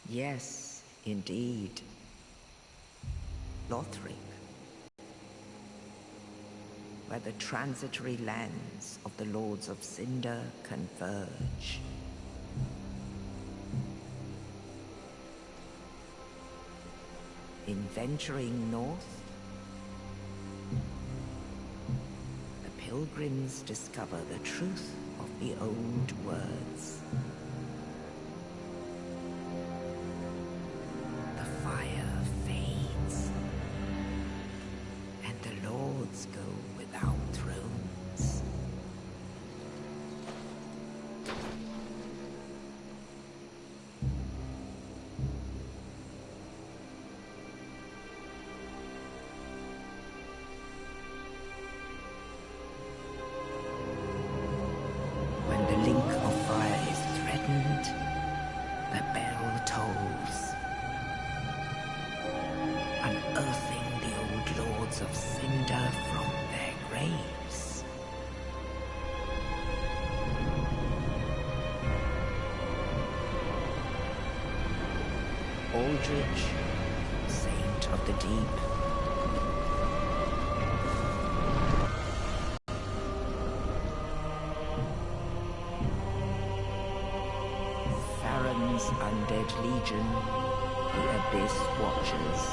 Yes, indeed. Lothric, where the transitory lands of the Lords of Cinder converge. In venturing north, the pilgrims discover the truth of the old words. The fire fades, and the lords go without thrones. When the link of fire is threatened, the bell tolls, unearthing the old lords of Cinder from their graves. Aldrich, saint of the deep, Farron's undead legion, the Abyss Watchers.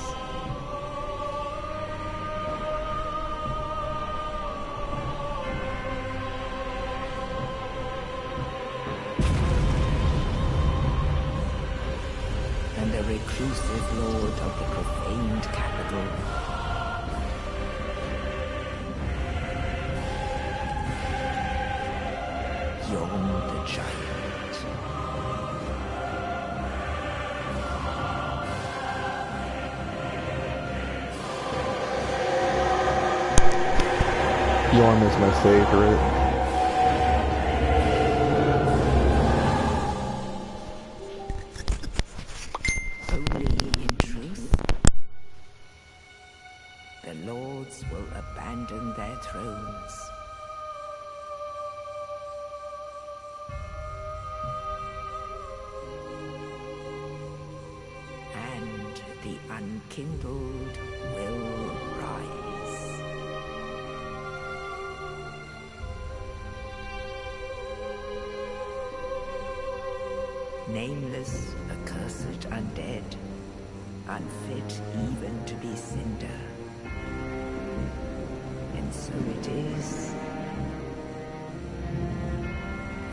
And the reclusive lord of the profaned capital. Yon the giant. Yorm is my favorite. Only in truth, the lords will abandon their thrones. And the unkindled will rise. Nameless, accursed undead, unfit even to be cinder. And so it is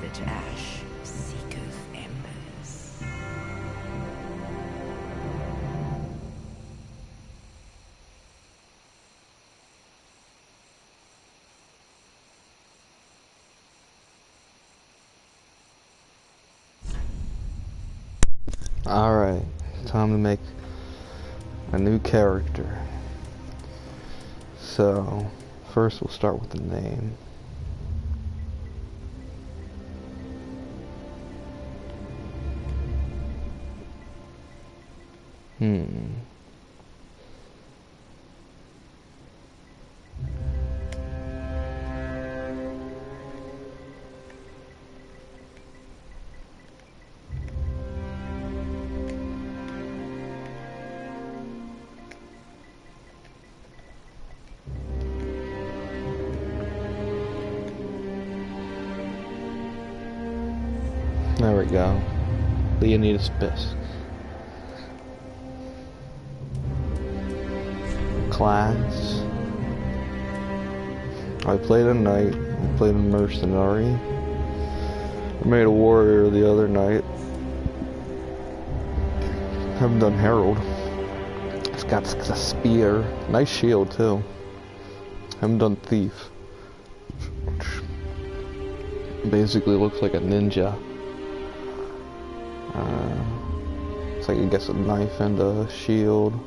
that ash seeketh embers. Alright, time to make a new character. So, first we'll start with the name. There we go. Leonidas Bisque. Class. I played a knight. I played a mercenary. I made a warrior the other night. Haven't done Herald. It's got a spear. Nice shield too. Haven't done Thief. Which basically looks like a ninja. It's like, I guess, a knife and a shield.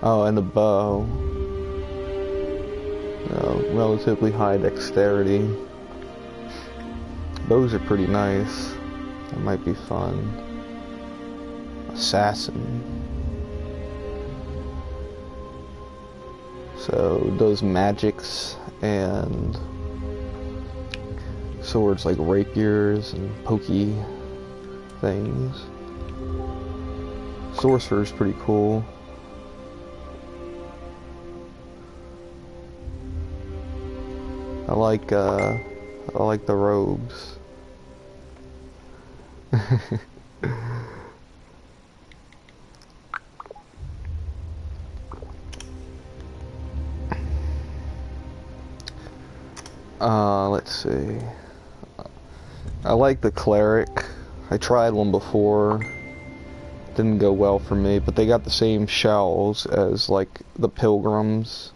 Oh, and a bow. Relatively high dexterity. Bows are pretty nice. That might be fun. Assassin. So, does magics and swords like rapiers and pokey things. Sorcerer's pretty cool. I like the robes. Let's see. I like the cleric. I tried one before. Didn't go well for me, but they got the same shells as like the pilgrims,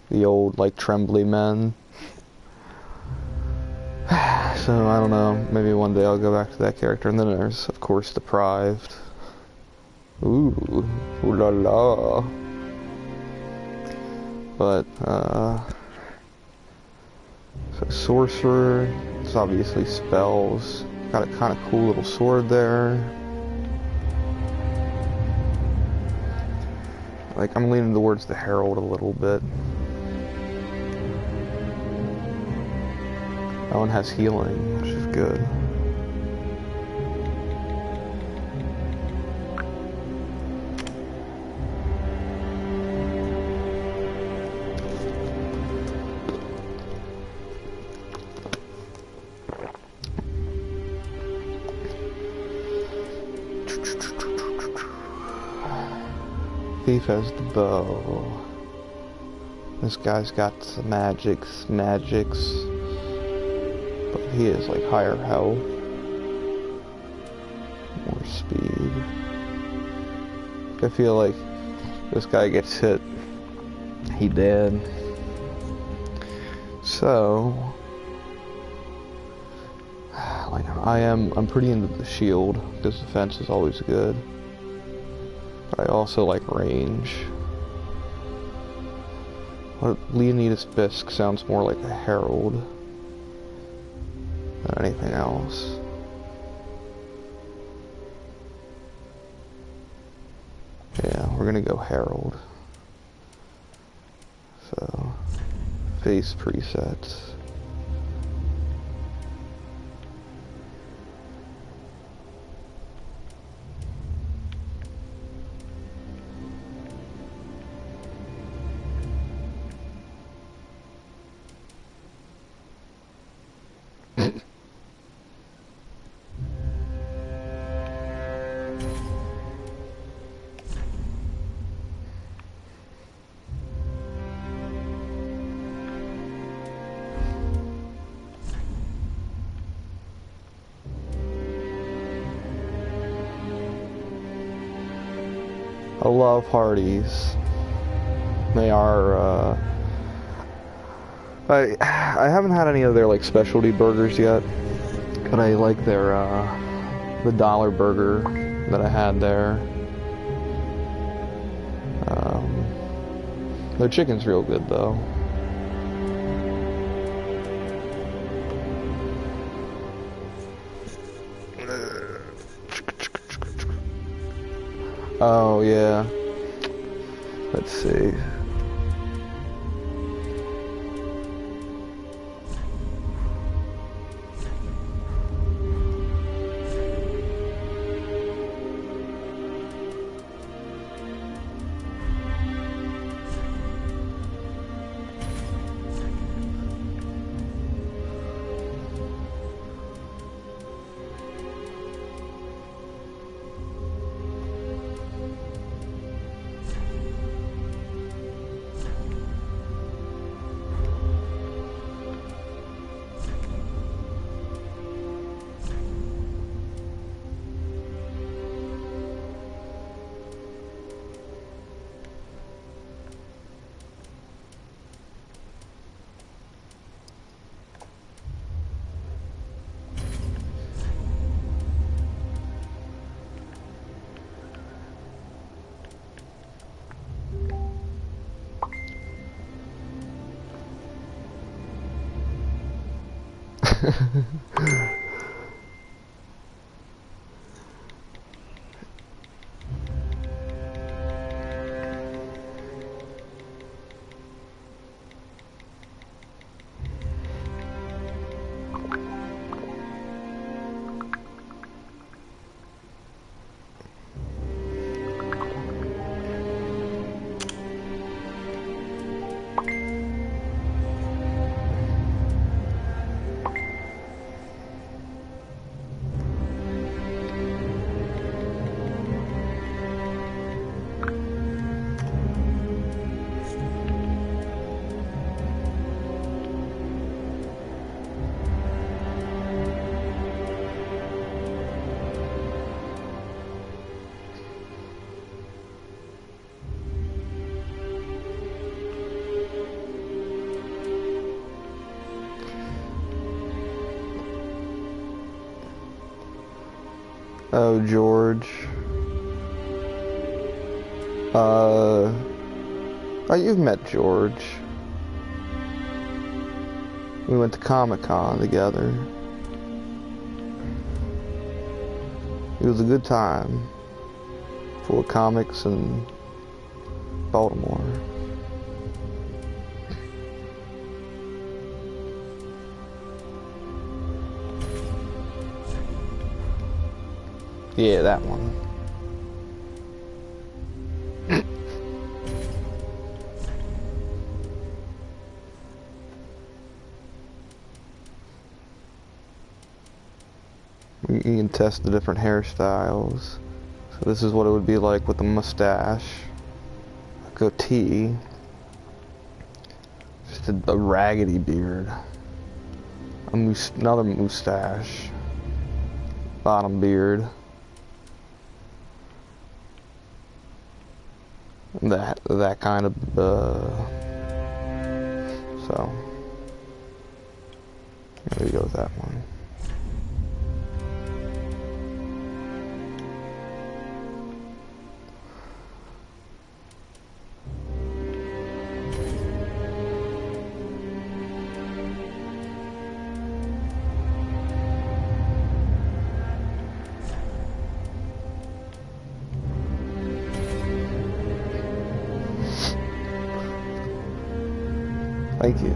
the old like trembly men. So I don't know, maybe one day I'll go back to that character. And then there's of course Deprived. Ooh la la. But so sorcerer, it's obviously spells. Got a kind of cool little sword there. Like, I'm leaning towards the Herald a little bit. That one has healing, which is good. Thief has the bow. This guy's got some magics, but he is like higher health, more speed. I feel like this guy gets hit, he dead. So, like I'm pretty into the shield because defense is always good. I also like range. Leonidas Bisque sounds more like a herald than anything else. Yeah, we're gonna go herald. So, face presets. I love Hardee's. They are, I haven't had any of their, like, specialty burgers yet, but I like their, the dollar burger that I had there. Their chicken's real good, though. Oh, yeah. Let's see. Oh, George. Oh, you've met George. We went to Comic-Con together. It was a good time. Full of comics in Baltimore. Yeah, that one. You can test the different hairstyles. So this is what it would be like with a mustache, a goatee, just a raggedy beard, another mustache, bottom beard, that kind of so here we go with that one. Thank you.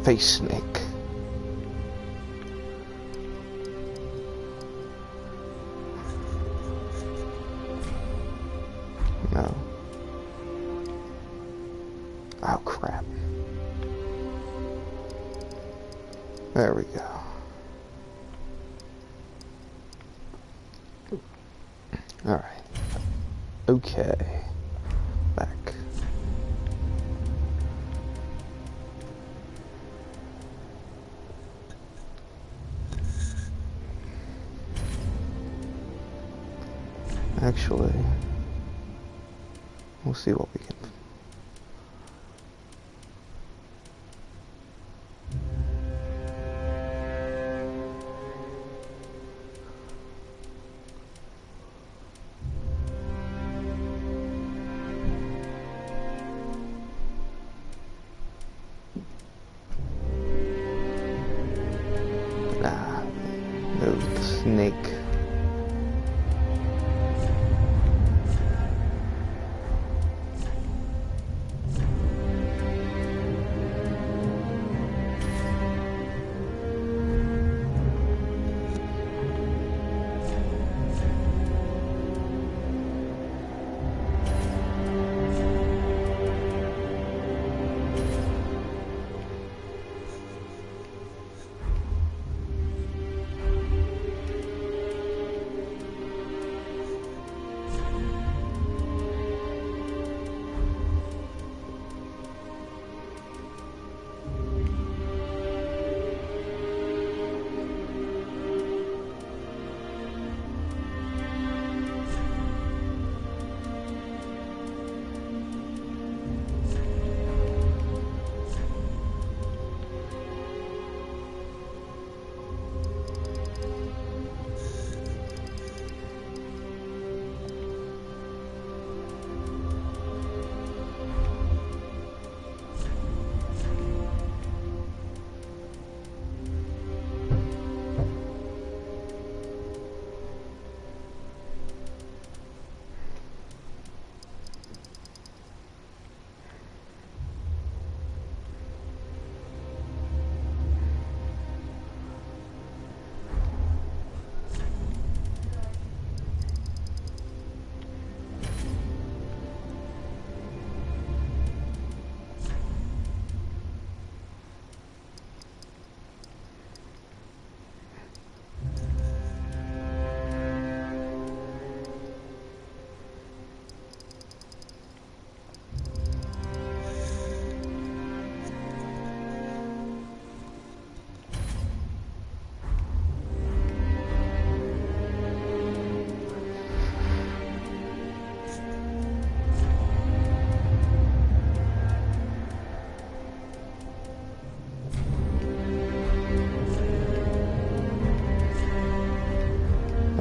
Face snake. No. Oh crap. There we go. Alright. Okay. Back. Actually, we'll see what we can. Nah, no, the snake.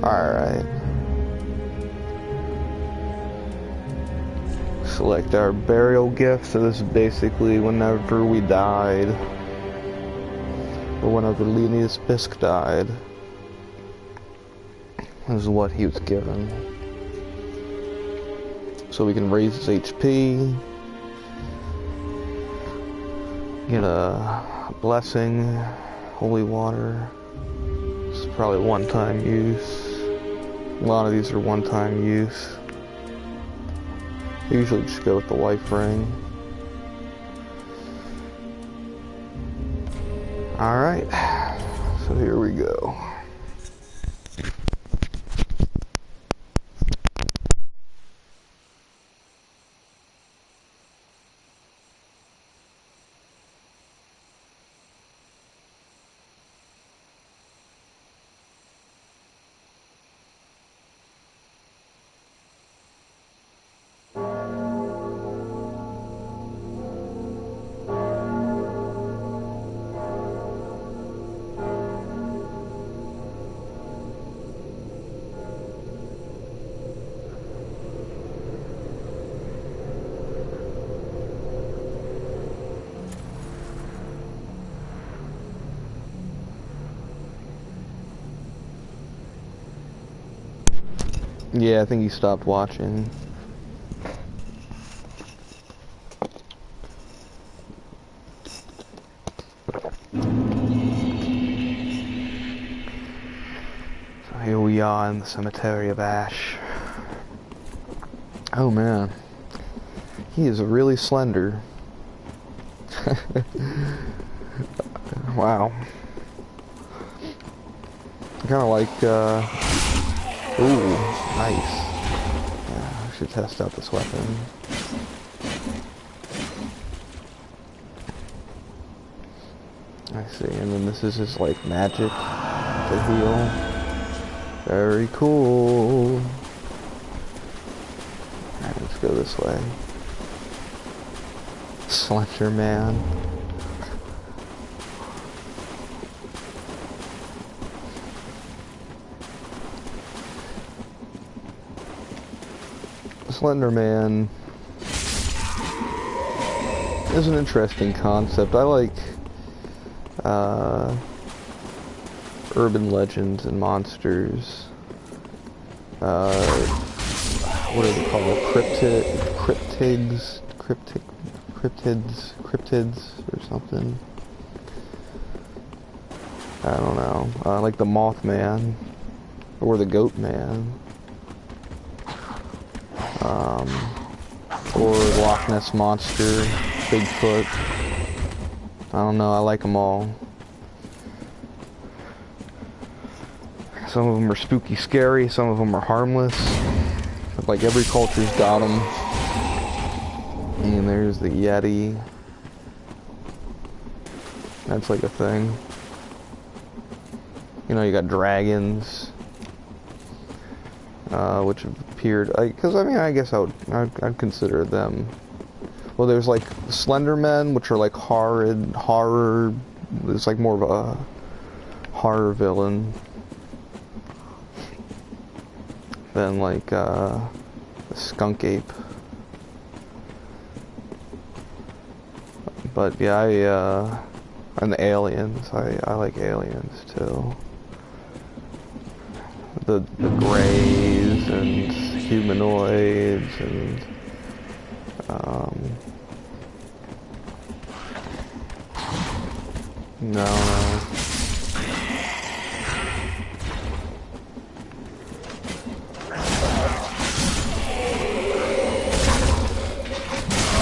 Alright. Select our burial gift, so this is basically whenever we died. Or whenever Leonidas Bisque died. This is what he was given. So we can raise his HP. Get a blessing. Holy water. This is probably one-time use. A lot of these are one-time use. I usually just go with the life ring. Alright, so here we go. Yeah, I think he stopped watching. So here we are in the cemetery of Ash. Oh man, he is really slender. Wow. Kind of like, ooh, nice. Yeah, I should test out this weapon. I see, and then this is his, like, magic to heal. Very cool. Alright, let's go this way. Slender Man. Slender Man is an interesting concept. I like urban legends and monsters. What are they called? Cryptids or something. I don't know. Like the Mothman or the Goat Man. Or Loch Ness Monster, Bigfoot. I don't know, I like them all. Some of them are spooky scary, some of them are harmless. Like every culture's got them. And there's the Yeti. That's like a thing. You know, you got dragons. Which have appeared, because I mean, I guess I'd consider them. Well, there's like Slender Men, which are like horror. It's like more of a horror villain than like a skunk ape. But yeah, and the aliens. I like aliens too. The greys and humanoids and no.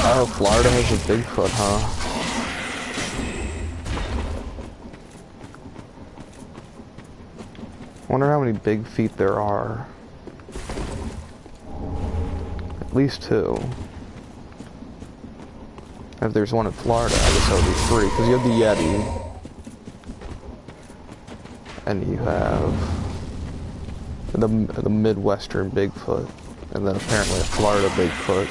Oh, Florida has a Bigfoot, huh? I wonder how many big feet there are. At least 2. If there's one in Florida, I guess that would be 3, because you have the Yeti. And you have the Midwestern Bigfoot. And then apparently a Florida Bigfoot.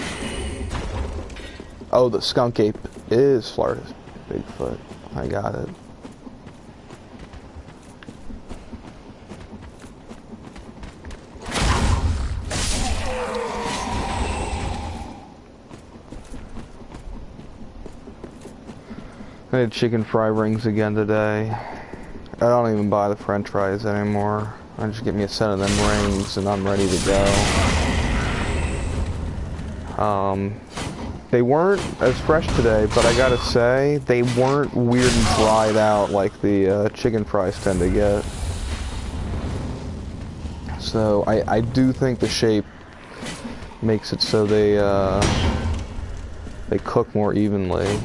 Oh, the skunk ape is Florida's Bigfoot. I got it. I had chicken fry rings again today. I don't even buy the french fries anymore. I just get me a set of them rings and I'm ready to go. They weren't as fresh today, but I gotta say, they weren't weird and dried out like the chicken fries tend to get. So I do think the shape makes it so they cook more evenly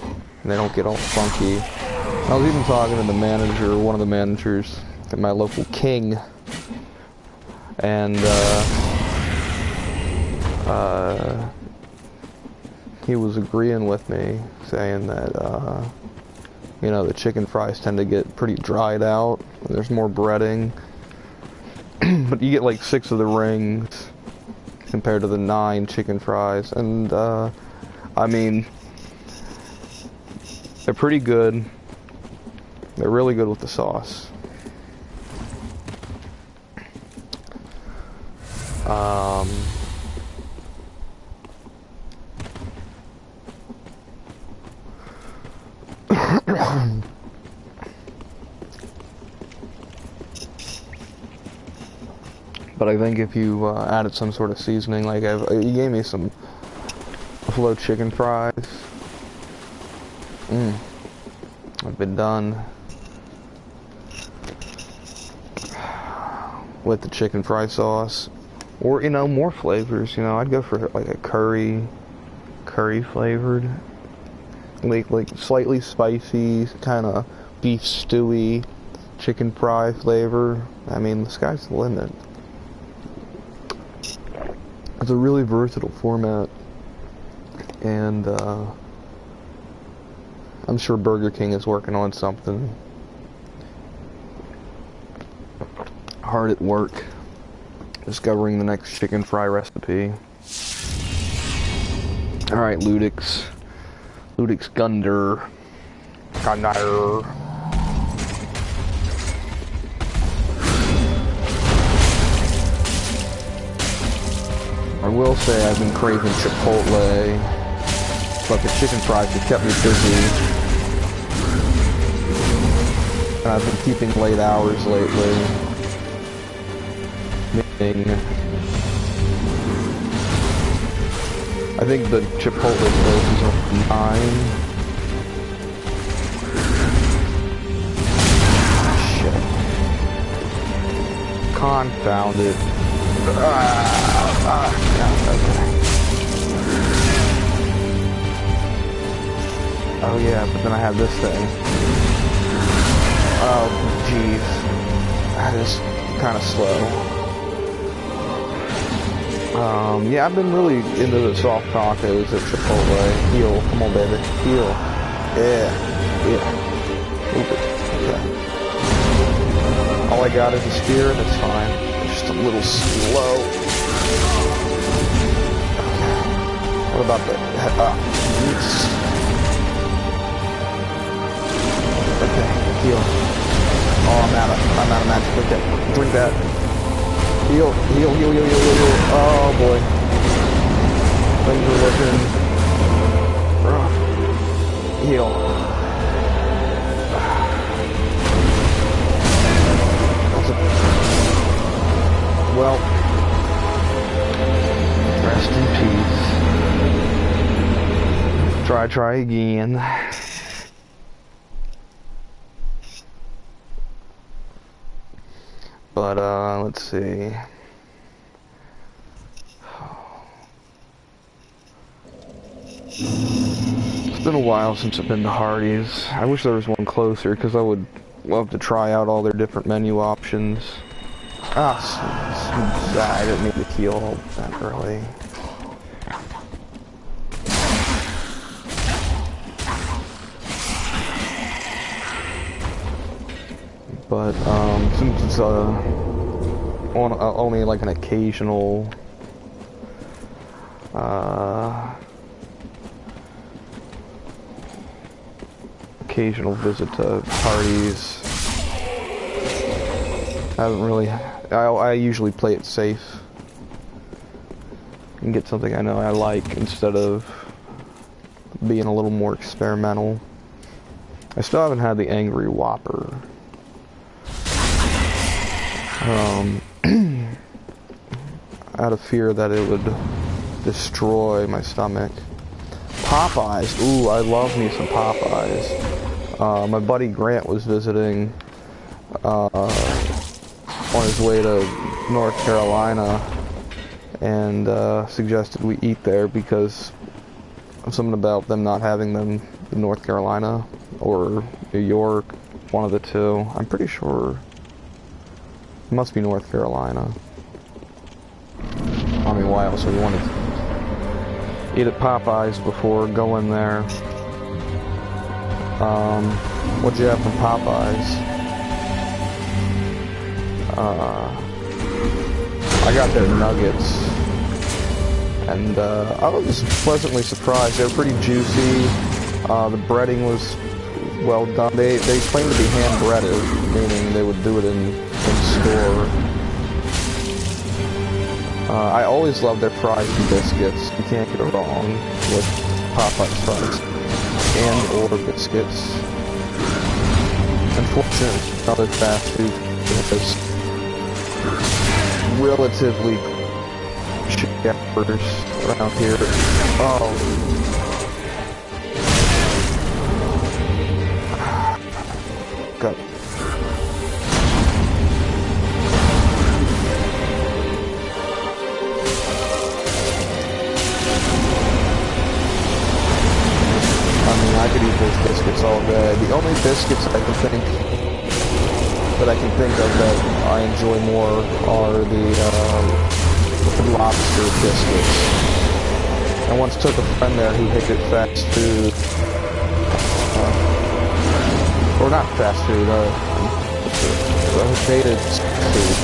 and they don't get all funky. I was even talking to the manager, one of the managers at my local King, and he was agreeing with me, saying that you know, the chicken fries tend to get pretty dried out. There's more breading, but you get like 6 of the rings compared to the 9 chicken fries, and I mean, they're pretty good. They're really good with the sauce. But I think if you added some sort of seasoning, like you gave me some buffalo chicken fries. I've been done with the chicken fry sauce, or you know, more flavors. You know, I'd go for like a curry flavored, like slightly spicy, kind of beef stewy chicken fry flavor. I mean, the sky's the limit. It's a really versatile format, and I'm sure Burger King is working on something hard at work, discovering the next chicken fry recipe. Alright, Ludix Gunder. I will say I've been craving Chipotle, but the chicken fries have kept me busy. And I've been keeping late hours lately. Meaning, I think the Chipotle place is on 9. Shit. Confound it. Oh yeah, but then I have this thing. Oh jeez, that is kind of slow. Yeah, I've been really into the soft tacos at Chipotle. Heel, come on baby, heel. Yeah. Move it. Okay. All I got is a spear, that's fine. Just a little slow. Okay. What about the yes. Okay, heal. Oh, I'm out of magic. Okay, drink that. Heal. Oh boy. Things are looking rough. Heal. Well, rest in peace. Try again. But, let's see. It's been a while since I've been to Hardee's. I wish there was one closer, because I would love to try out all their different menu options. I didn't mean to heal that early. But since it's only like an occasional visit to Hardee's, I haven't really. I usually play it safe and get something I know I like instead of being a little more experimental. I still haven't had the Angry Whopper. Out of fear that it would destroy my stomach. Popeyes. Ooh, I love me some Popeyes. My buddy Grant was visiting on his way to North Carolina and suggested we eat there because of something about them not having them in North Carolina or New York, one of the two. I'm pretty sure it must be North Carolina. I mean, why else would you want to eat at Popeyes before going there? What'd you have from Popeyes? I got their nuggets, and I was pleasantly surprised. They were pretty juicy. The breading was well done. They claim to be hand breaded, meaning they would do it in store. I always love their fries and biscuits. You can't get it wrong with Popeyes fries and or biscuits. Unfortunately, other fast food is relatively shitty around here. Oh. God. I could eat those biscuits all day. The only biscuits that I can think of that I enjoy more are the lobster biscuits. I once took a friend there who hated fast food, or not fast food, hated food.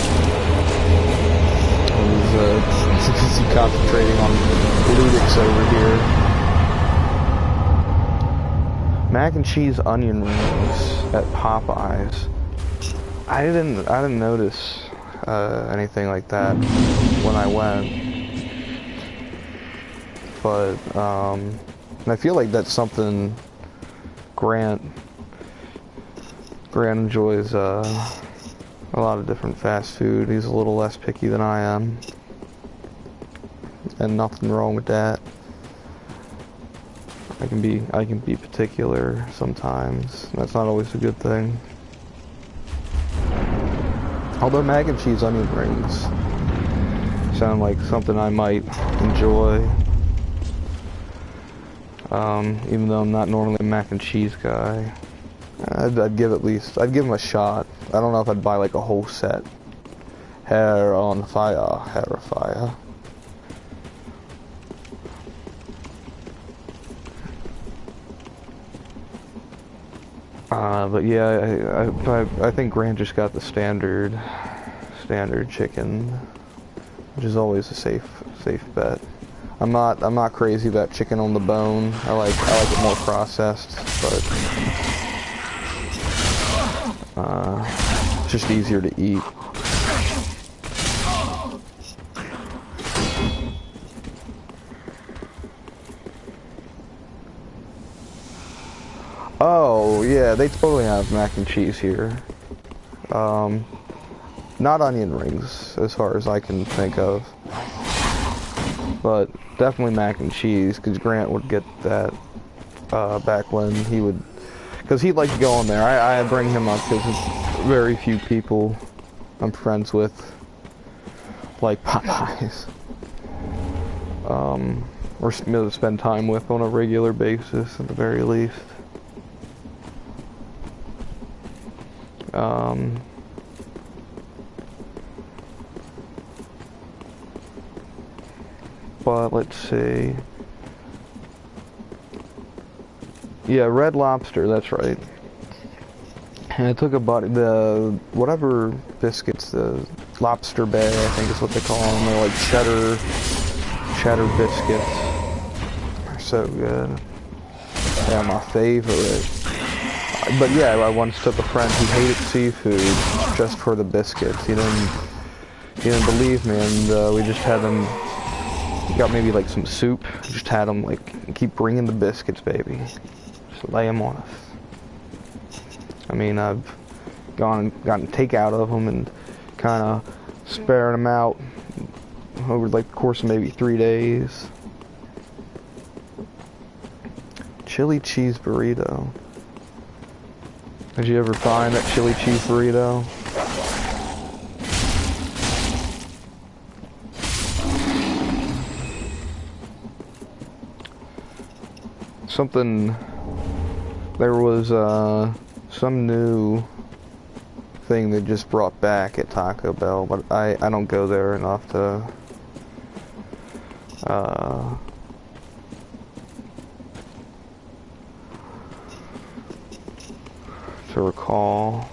He's concentrating on Ludix over here. Mac and cheese onion rings at Popeyes. I didn't notice anything like that when I went, but and I feel like that's something Grant enjoys a lot of different fast food. He's a little less picky than I am, and nothing wrong with that. I can be particular sometimes. That's not always a good thing. Although mac and cheese onion rings sound like something I might enjoy. Even though I'm not normally a mac and cheese guy. I'd give them a shot. I don't know if I'd buy like a whole set. Hair on fire, hair of fire. But yeah, I think Grant just got the standard chicken, which is always a safe bet. I'm not crazy about chicken on the bone. I like it more processed, but it's just easier to eat. Oh, yeah, they totally have mac and cheese here. Not onion rings, as far as I can think of. But definitely mac and cheese, because Grant would get that back when he would... Because he'd like to go on there. I bring him up because very few people I'm friends with like Popeyes. Or spend time with on a regular basis, at the very least. But let's see. Yeah, Red Lobster, that's right. And I took a bite, the whatever biscuits, the Lobster Bay, I think is what they call them. They're like cheddar biscuits. They're so good. They're my favorite. But yeah, I once took a friend who hated seafood just for the biscuits. He didn't believe me, and we just had them. Got maybe like some soup. Just had them like keep bringing the biscuits, baby. Just lay them on us. I mean, I've gotten takeout of them and kind of sparing them out over like the course of maybe 3 days. Chili cheese burrito. Did you ever find that chili cheese burrito? There was some new thing they just brought back at Taco Bell, but I don't go there enough to recall.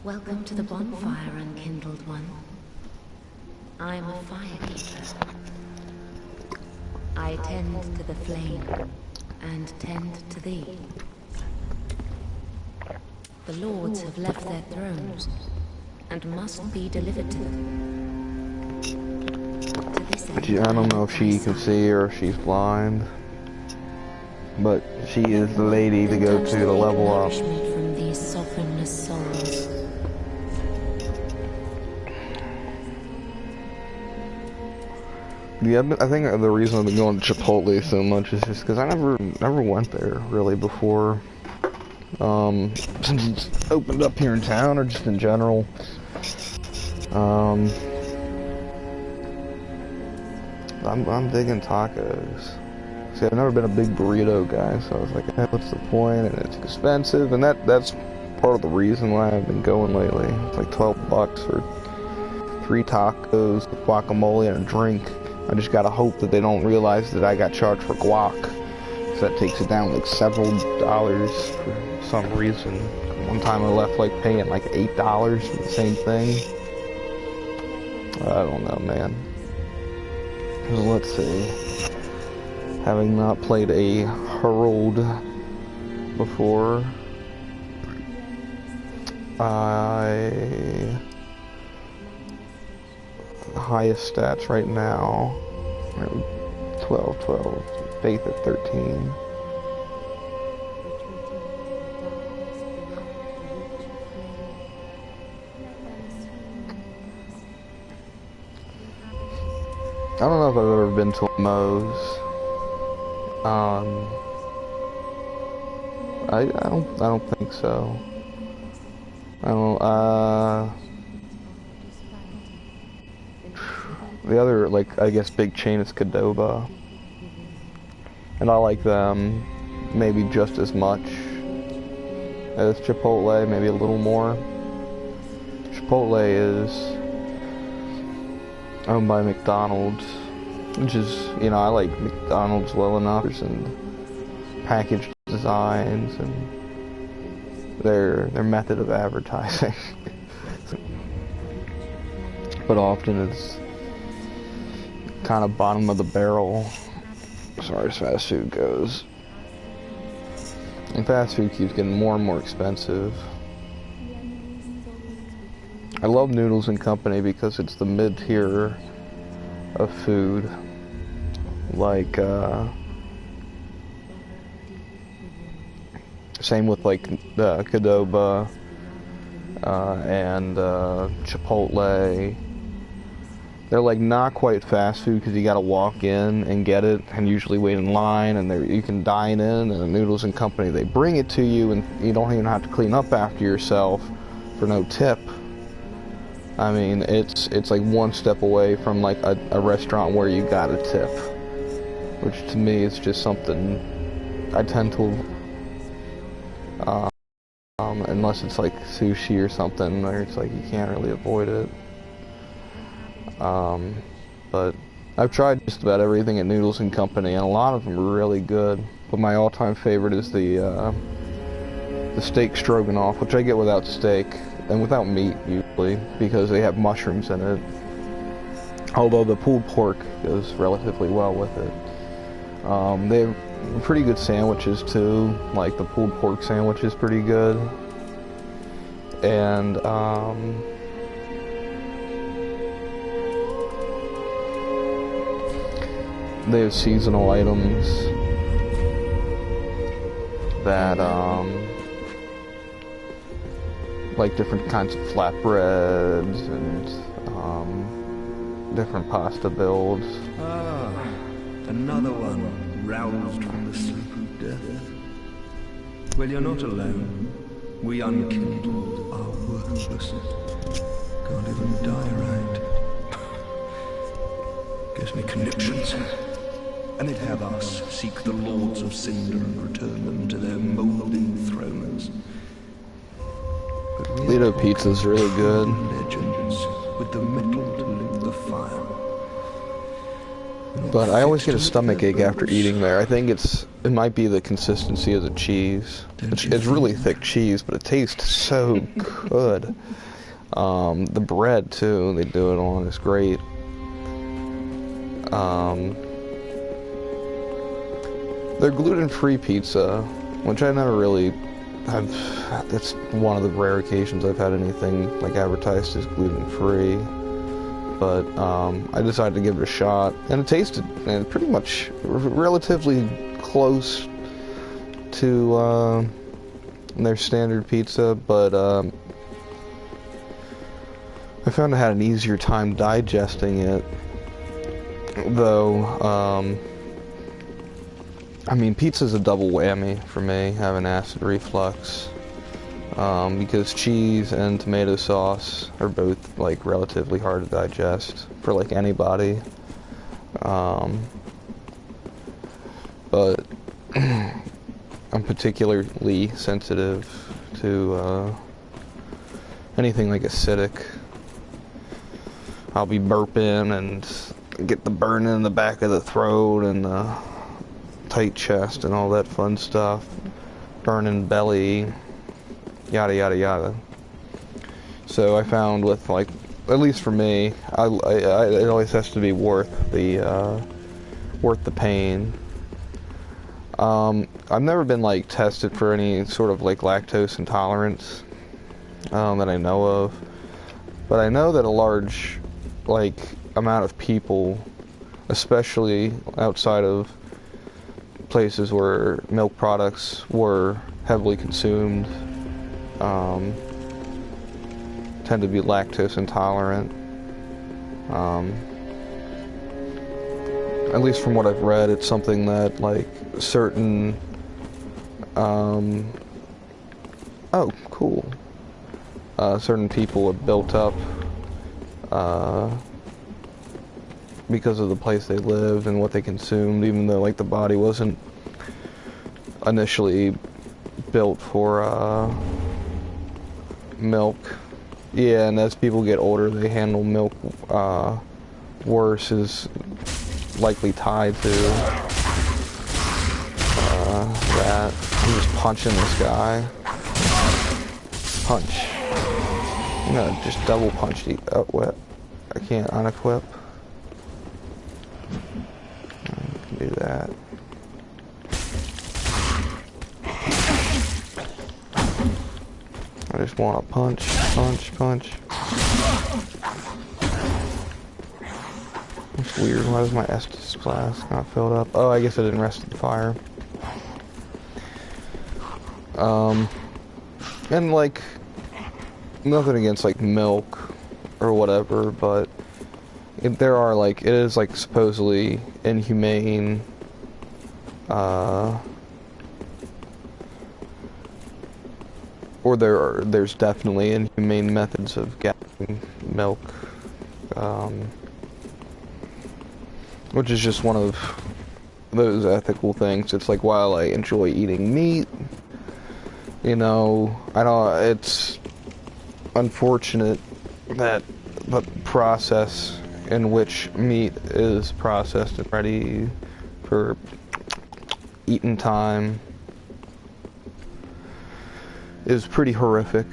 Welcome to the bonfire, unkindled one. I'm a firekeeper. I tend to the flame, and tend to thee. The lords have left their thrones, and must be delivered to them. To this end, I don't know if she can see or if she's blind, but she is the lady to go to level up. From these sovereignless souls. Yeah, I think the reason I've been going to Chipotle so much is just because I never went there really before. Since it's opened up here in town, or just in general. I'm digging tacos. See, I've never been a big burrito guy, so I was like, hey, what's the point? And it's expensive, and that's part of the reason why I've been going lately. It's like $12 for 3 tacos, guacamole, and a drink. I just gotta hope that they don't realize that I got charged for guac. So that takes it down like several dollars for some reason. One time I left like paying like $8 for the same thing. I don't know, man. Let's see. Having not played a Herald before, highest stats right now, 12, faith at 13. I don't know if I've ever been to a Moe's. I don't think so. The other, like, I guess big chain is Qdoba. And I like them maybe just as much as Chipotle, maybe a little more. Chipotle is owned by McDonald's, which is, you know, I like McDonald's well enough, and package designs and their method of advertising. But often it's kind of bottom of the barrel as far as fast food goes. And fast food keeps getting more and more expensive. I love Noodles and Company because it's the mid-tier of food. Like, same with like the Qdoba and Chipotle. They're like not quite fast food because you gotta walk in and get it and usually wait in line, and you can dine in. And Noodles and Company, they bring it to you and you don't even have to clean up after yourself for no tip. I mean, it's like one step away from like a restaurant where you got a tip, which to me is just something I tend to, unless it's like sushi or something where it's like you can't really avoid it. But I've tried just about everything at Noodles and Company, and a lot of them are really good. But my all-time favorite is the steak stroganoff, which I get without steak and without meat usually because they have mushrooms in it. Although the pulled pork goes relatively well with it. They have pretty good sandwiches too. Like the pulled pork sandwich is pretty good. And they have seasonal items that, like different kinds of flatbreads and, different pasta builds. Ah, another one roused from the sleep of death. Well, you're not alone. We unkindled are worthless. Can't even die right. Gives me conniptions. And they'd have us seek the lords of Cinder and return them to their moulding thrones. Lido pizza's really good. Legends with the metal to lit the fire. But I always get a stomach ache after eating there. I think it might be the consistency of the cheese. It's really thick cheese, but it tastes so good. The bread too, they do it on, is great. Their gluten-free pizza, which I never really have, that's one of the rare occasions I've had anything like advertised as gluten-free. But I decided to give it a shot, and it tasted pretty much relatively close to their standard pizza, but I found I had an easier time digesting it, though. I mean, pizza's a double whammy for me, having acid reflux. Because cheese and tomato sauce are both like relatively hard to digest for like anybody. But I'm particularly sensitive to anything like acidic. I'll be burping and get the burning in the back of the throat and the tight chest and all that fun stuff. Burning belly. Yada yada yada. So I found with, like, at least for me, it always has to be worth the pain. I've never been like tested for any sort of like lactose intolerance that I know of, but I know that a large like amount of people, especially outside of places where milk products were heavily consumed, tend to be lactose intolerant. At least from what I've read, it's something that like certain oh, cool. Certain people have built up because of the place they lived and what they consumed, even though like the body wasn't initially built for milk. Yeah, and as people get older, they handle milk worse, is likely tied to that. I'm just punching this guy. Punch. I'm gonna just double punch the whip. I can't unequip. I can do that. I just want to punch, punch, punch. It's weird. Why is my Estus flask not filled up? Oh, I guess I didn't rest in fire. And like, nothing against like milk or whatever, but there are like, it is like supposedly inhumane, or there's definitely inhumane methods of getting milk, which is just one of those ethical things. It's like, while I enjoy eating meat, you know, it's unfortunate that the process in which meat is processed and ready for eating time is pretty horrific,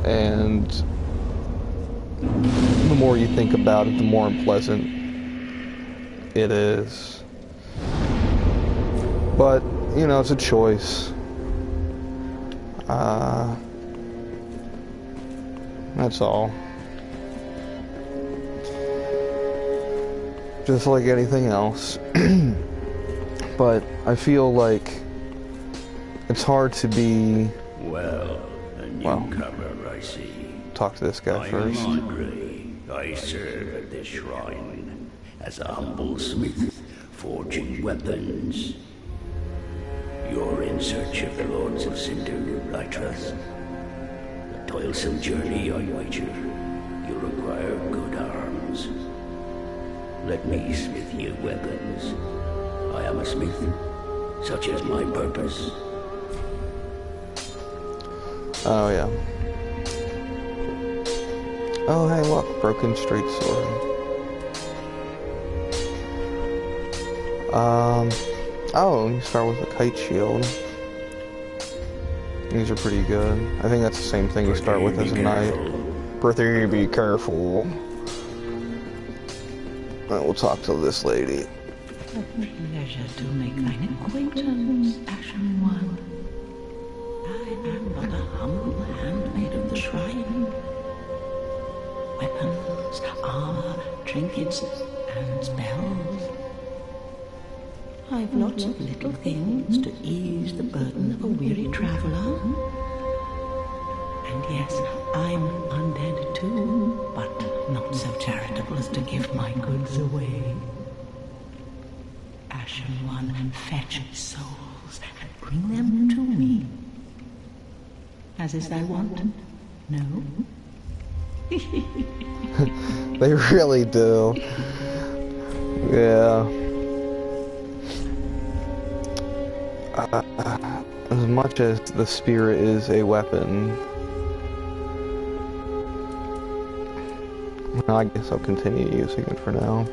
and the more you think about it, the more unpleasant it is. But, you know, it's a choice. That's all. just like anything else. But I feel like it's hard to be... Well, a newcomer, I see. Talk to this guy first. I'm Andre. I serve at this shrine as a humble smith, forging weapons. You're in search of the Lords of Cinder, I trust. A toilsome journey, I wager. You require good arms. Let me smith you weapons. I am a smith. Such is my purpose. Oh, yeah. Oh, hey, look. Broken straight sword. Oh, you start with a kite shield. These are pretty good. I think that's the same thing you start with as a knight. Prithee, be careful. Alright, we'll talk to this lady. A pleasure to make thine acquaintance, Ashen One. I am but a humble handmaid of the shrine. Weapons, armor, trinkets, and spells. I've lots of little things to ease the burden of a weary traveler. And yes, I'm undead too, but not so charitable as to give my goods away. Ashen One, fetch souls and bring them to me. As is thy wont? No? They really do. Yeah. As much as the spirit is a weapon, I guess I'll continue using it for now.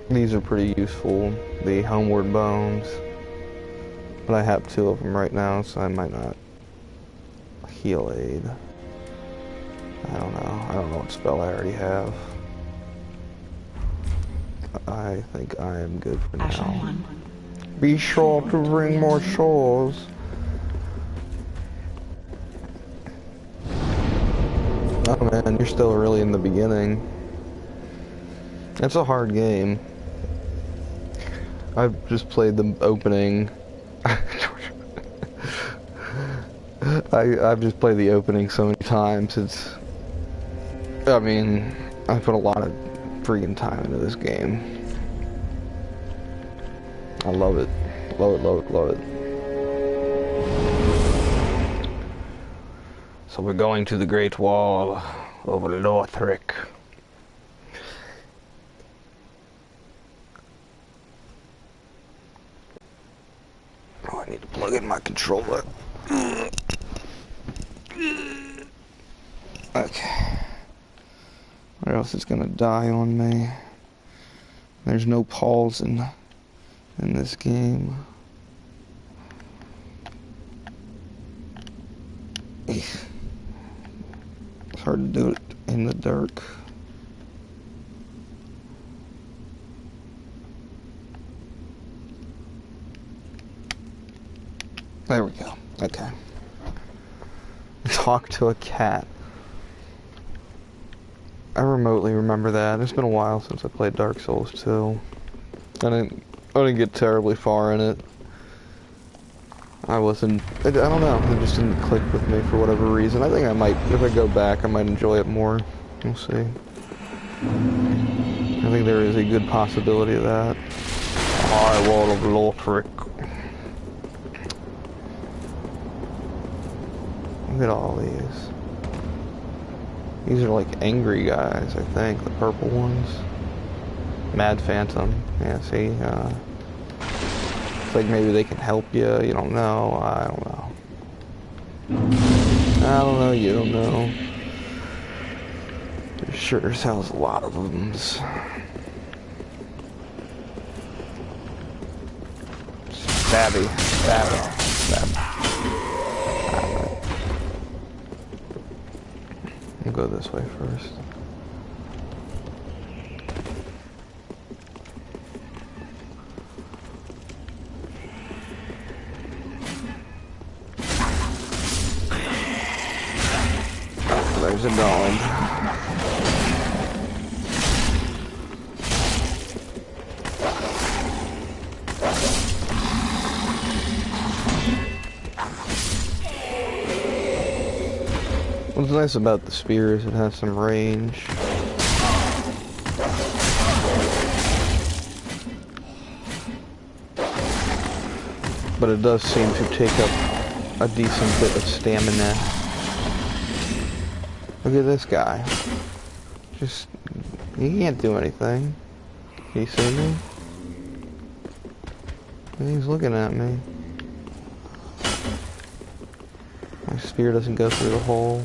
These are pretty useful, the homeward bones, but I have 2 of them right now, so I might not. Heal aid. I don't know what spell I already have. I think I am good for now. Be sure to bring more souls. Oh man, you're still really in the beginning. It's a hard game. I've just played the opening. I've just played the opening so many times. I mean, I put a lot of freaking time into this game. I love it. Love it, love it, love it. So we're going to the Great Wall over Lothric. Oh, I need to plug in my controller. Okay. Or else it's gonna die on me. There's no pause in this game. It's hard to do it in the dark. There we go. Okay. Talk to a cat. I remotely remember that. It's been a while since I played Dark Souls 2. I didn't get terribly far in it. I don't know, it just didn't click with me for whatever reason. I think I might, if I go back, I might enjoy it more. We'll see. I think there is a good possibility of that. High Wall of Lothric. Look at all these. These are like angry guys, I think, the purple ones. Mad Phantom. Yeah, see? It's like maybe they can help you. You don't know. I don't know. I don't know. You don't know. There sure as hell's a lot of them. Stabby. Stabby. Stabby. We'll go this way first. there's a dog. What's nice about the spear is it has some range. But it does seem to take up a decent bit of stamina. Look at this guy. Just, he can't do anything. Can you see me? He's looking at me. My spear doesn't go through the hole.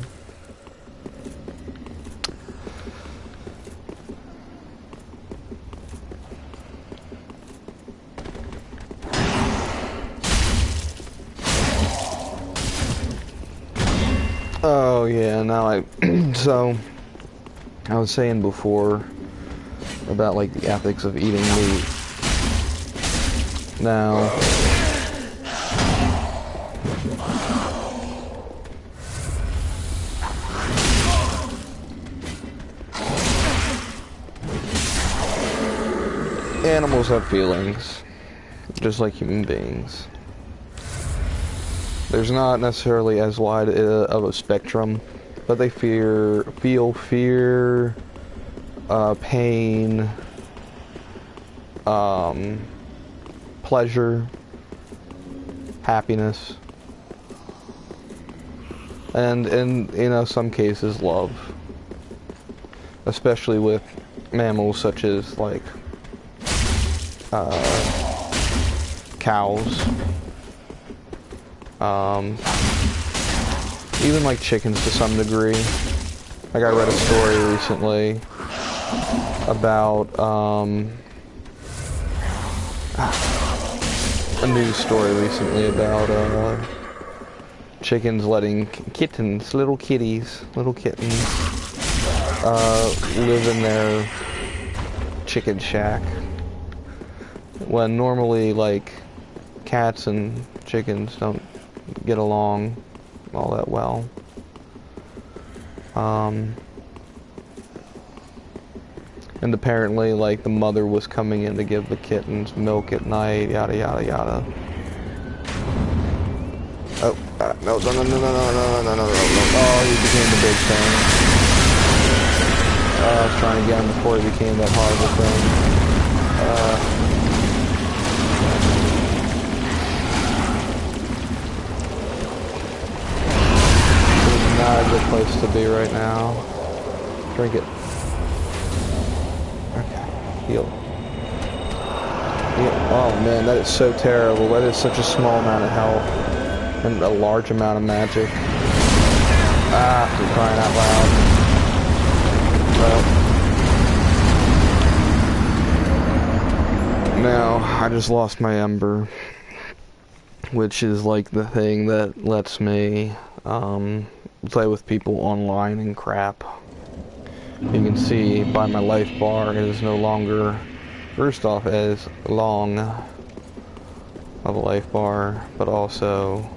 Oh yeah, now so I was saying before about like the ethics of eating meat. Now animals have feelings, just like human beings. There's not necessarily as wide of a spectrum, but they feel fear, pain, pleasure, happiness, and in some cases love, especially with mammals such as like cows. Even like chickens to some degree. Like I read a story recently about a news story recently about chickens letting kittens, little kittens, live in their chicken shack. When normally like cats and chickens don't get along all that well. And apparently, like, the mother was coming in to give the kittens milk at night, yada yada yada. Oh, no. Oh, he became the big thing. I was trying to get him before he became that horrible thing. Not a good place to be right now. Drink it. Okay. Heal. Oh man, that is so terrible. That is such a small amount of health and a large amount of magic. Ah, for crying out loud. Well, now I just lost my ember, which is like the thing that lets me play with people online and crap. You can see by my life bar it is no longer, first off, as long of a life bar, but also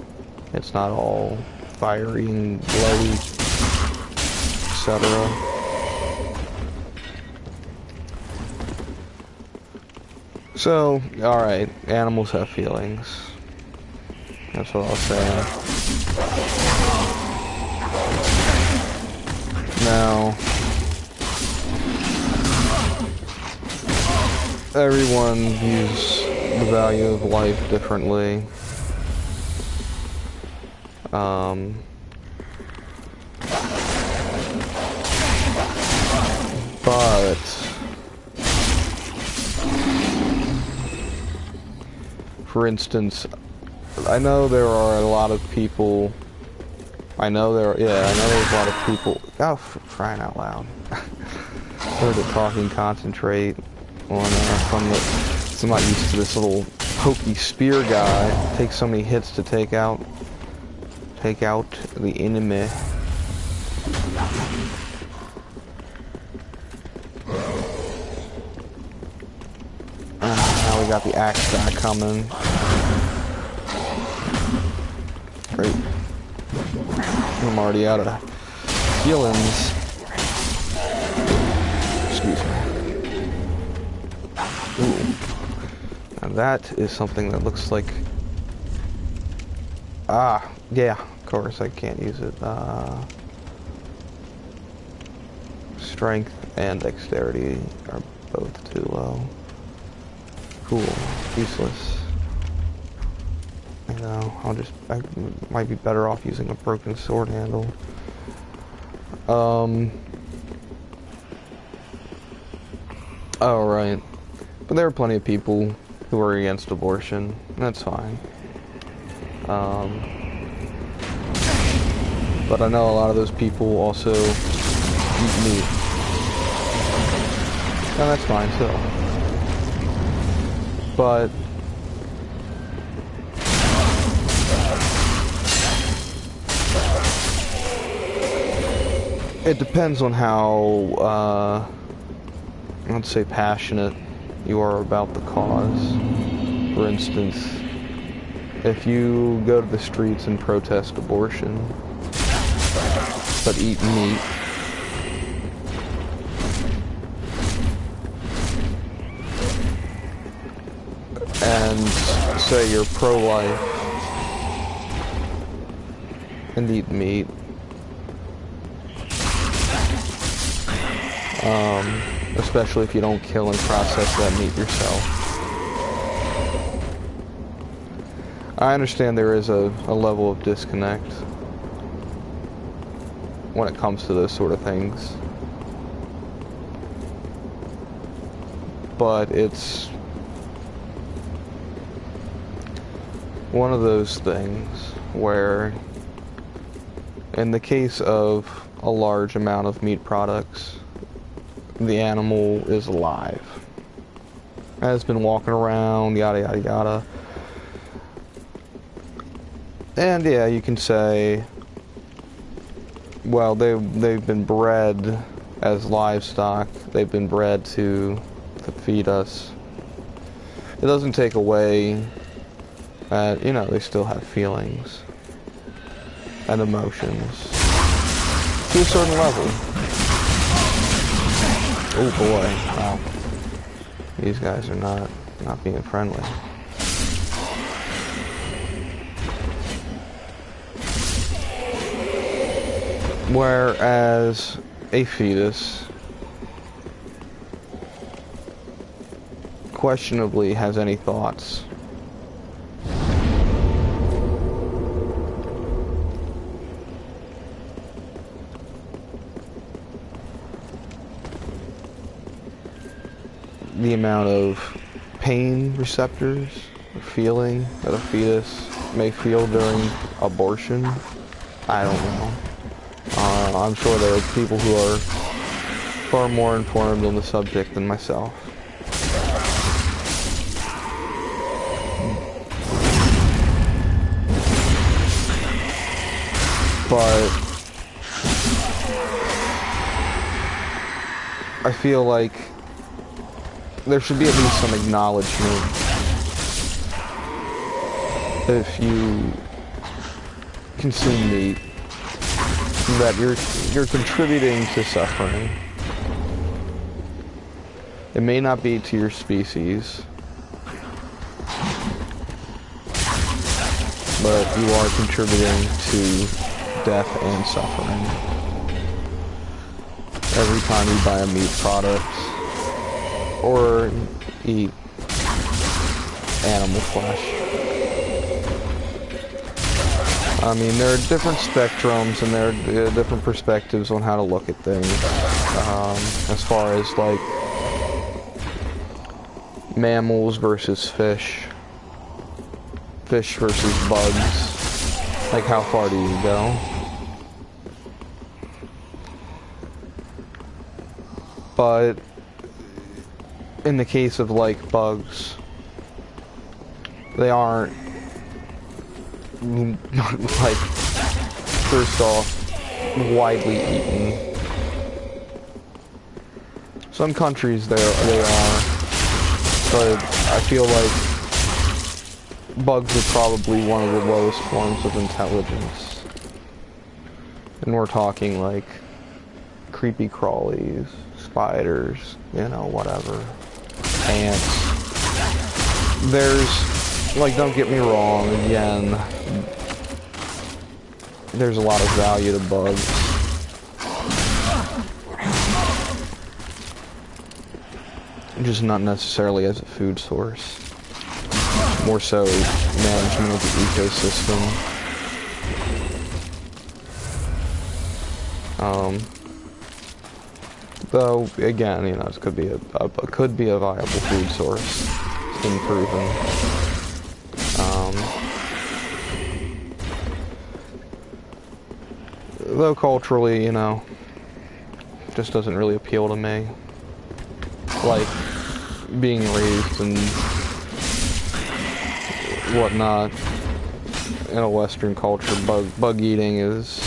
it's not all fiery and glowy, etc. So, alright, animals have feelings. That's what I'll say. Now, everyone views the value of life differently. But for instance, I know there are a lot of people. I know there's a lot of people. Oh, for crying out loud! Sort of talking, concentrate on from the. So I'm not used to this little pokey spear guy. It takes so many hits to take out the enemy. Now we got the axe guy coming. Great. I'm already out of feelings. Excuse me. Ooh. Now that is something that looks like... Ah, yeah, of course I can't use it. Strength and dexterity are both too low. Cool. Useless. You know, I might be better off using a broken sword handle. Alright. But there are plenty of people who are against abortion. That's fine. But I know a lot of those people also eat meat. And that's fine too. But it depends on how, let's say, passionate you are about the cause. For instance, if you go to the streets and protest abortion, but eat meat, and say you're pro-life and eat meat, especially if you don't kill and process that meat yourself. I understand there is a level of disconnect when it comes to those sort of things, but it's one of those things where, in the case of a large amount of meat products, the animal is alive, has been walking around, yada yada yada. And yeah, you can say, well, they've been bred as livestock, they've been bred to feed us. It doesn't take away that, you know, they still have feelings and emotions to a certain level. Oh boy, wow. These guys are not being friendly. Whereas a fetus questionably has any thoughts. The amount of pain receptors or feeling that a fetus may feel during abortion, I don't know. I'm sure there are people who are far more informed on the subject than myself. But I feel like there should be at least some acknowledgement if you consume meat that you're contributing to suffering. It may not be to your species, but you are contributing to death and suffering every time you buy a meat product or eat animal flesh. I mean, there are different spectrums and there are different perspectives on how to look at things. As far as, like, mammals versus fish versus bugs. Like, how far do you go? But in the case of, like, bugs, they aren't, like, first off, widely eaten. Some countries they are, but I feel like bugs are probably one of the lowest forms of intelligence. And we're talking, like, creepy crawlies, spiders, you know, whatever, ants. There's, like, don't get me wrong, again, there's a lot of value to bugs. Just not necessarily as a food source. More so management of the ecosystem. Though again, you know, it could be a viable food source. It's been proven. Though culturally, you know, just doesn't really appeal to me. Like being raised and whatnot in a Western culture, bug eating is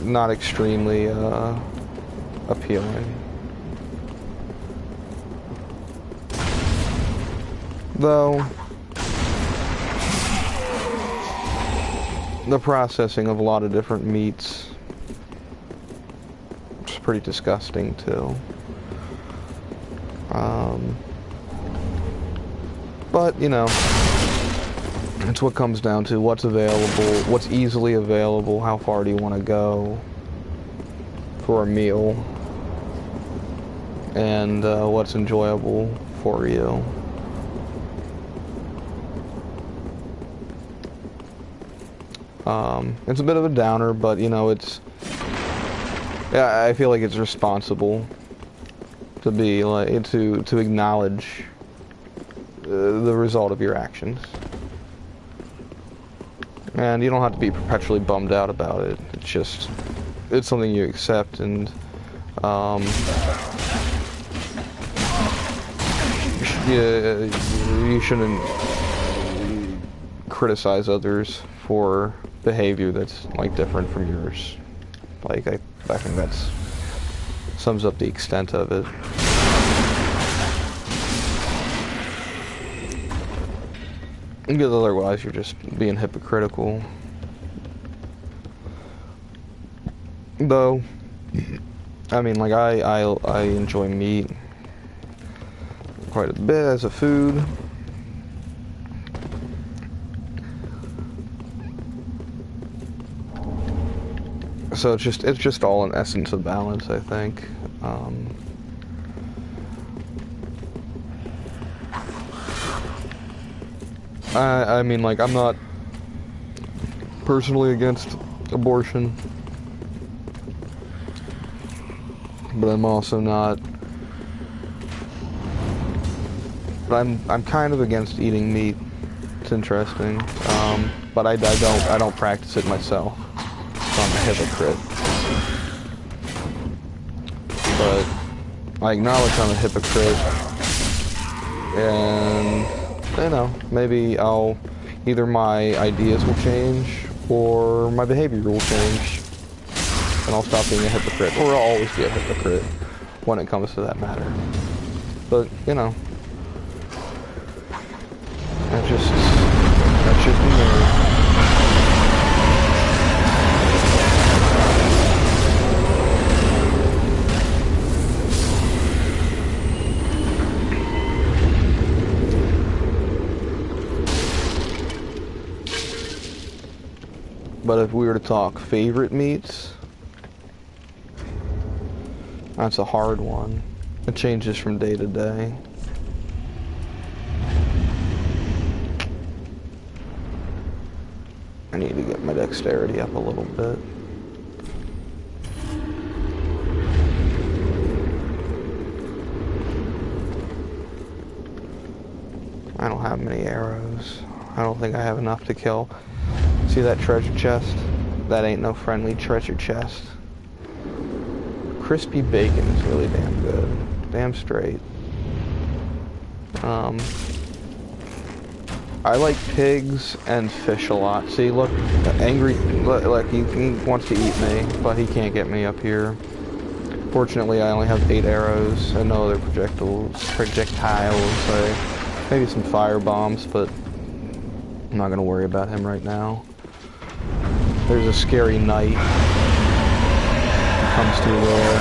not extremely appealing. Though the processing of a lot of different meats is pretty disgusting too. But, you know, it's what comes down to what's available, what's easily available, how far do you want to go for a meal, and what's enjoyable for you. It's a bit of a downer, but, you know, I feel like it's responsible to be, like, to acknowledge the result of your actions. And you don't have to be perpetually bummed out about it. It's just, it's something you accept, and you shouldn't criticize others for behavior that's, like, different from yours. Like, I think that's sums up the extent of it. Because otherwise you're just being hypocritical. Though, I mean, like, I enjoy meat quite a bit as a food. So it's just all an essence of balance, I think. I mean, like, I'm not personally against abortion, but I'm also not. But I'm kind of against eating meat. It's interesting, but I don't practice it myself. So I'm a hypocrite. But I acknowledge I'm a hypocrite, and, you know, maybe either my ideas will change or my behavior will change, and I'll stop being a hypocrite, or I'll always be a hypocrite when it comes to that matter. But, you know, that's just me. But if we were to talk favorite meats, that's a hard one. It changes from day to day. I need to get my dexterity up a little bit. I don't have many arrows. I don't think I have enough to kill. See that treasure chest? That ain't no friendly treasure chest. Crispy bacon is really damn good. Damn straight. I like pigs and fish a lot. See, look, angry, like, he wants to eat me, but he can't get me up here. Fortunately, I only have 8 arrows and no other projectiles, so maybe some fire bombs, but I'm not gonna worry about him right now. There's a scary knight comes too rare.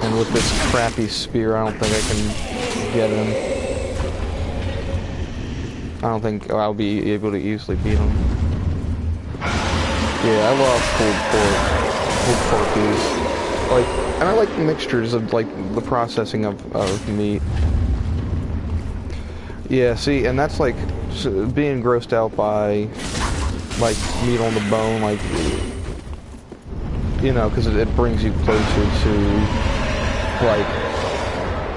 And with this crappy spear, I don't think I can get him. I don't think I'll be able to easily beat him. Yeah, I love pulled pork. Pulled pork is like, and I like mixtures of like the processing of meat. Yeah, see, and that's like being grossed out by like meat on the bone, like, you know, because it brings you closer to like,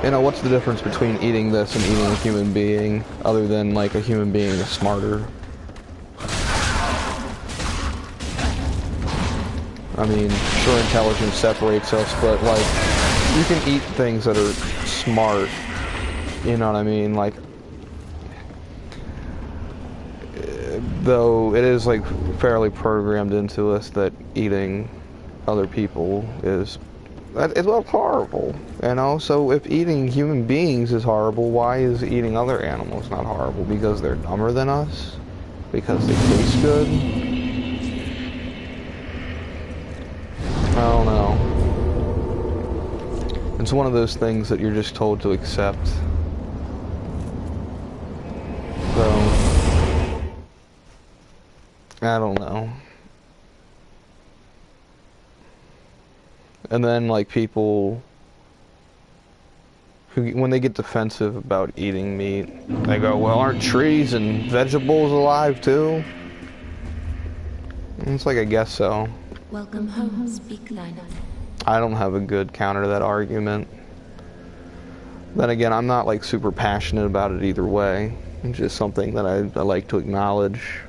you know, what's the difference between eating this and eating a human being, other than like a human being is smarter? I mean, sure, intelligence separates us, but like, you can eat things that are smart, you know what I mean? Like, though it is like fairly programmed into us that eating other people is well, horrible, you know? So if eating human beings is horrible, why is eating other animals not horrible? Because they're dumber than us? Because they taste good? I don't know. It's one of those things that you're just told to accept. So, I don't know. And then, like, people who, when they get defensive about eating meat, they go, well, aren't trees and vegetables alive too? And it's like, I guess so. Welcome home, speak thine. I don't have a good counter to that argument. Then again, I'm not like super passionate about it either way. It's just something that I like to acknowledge.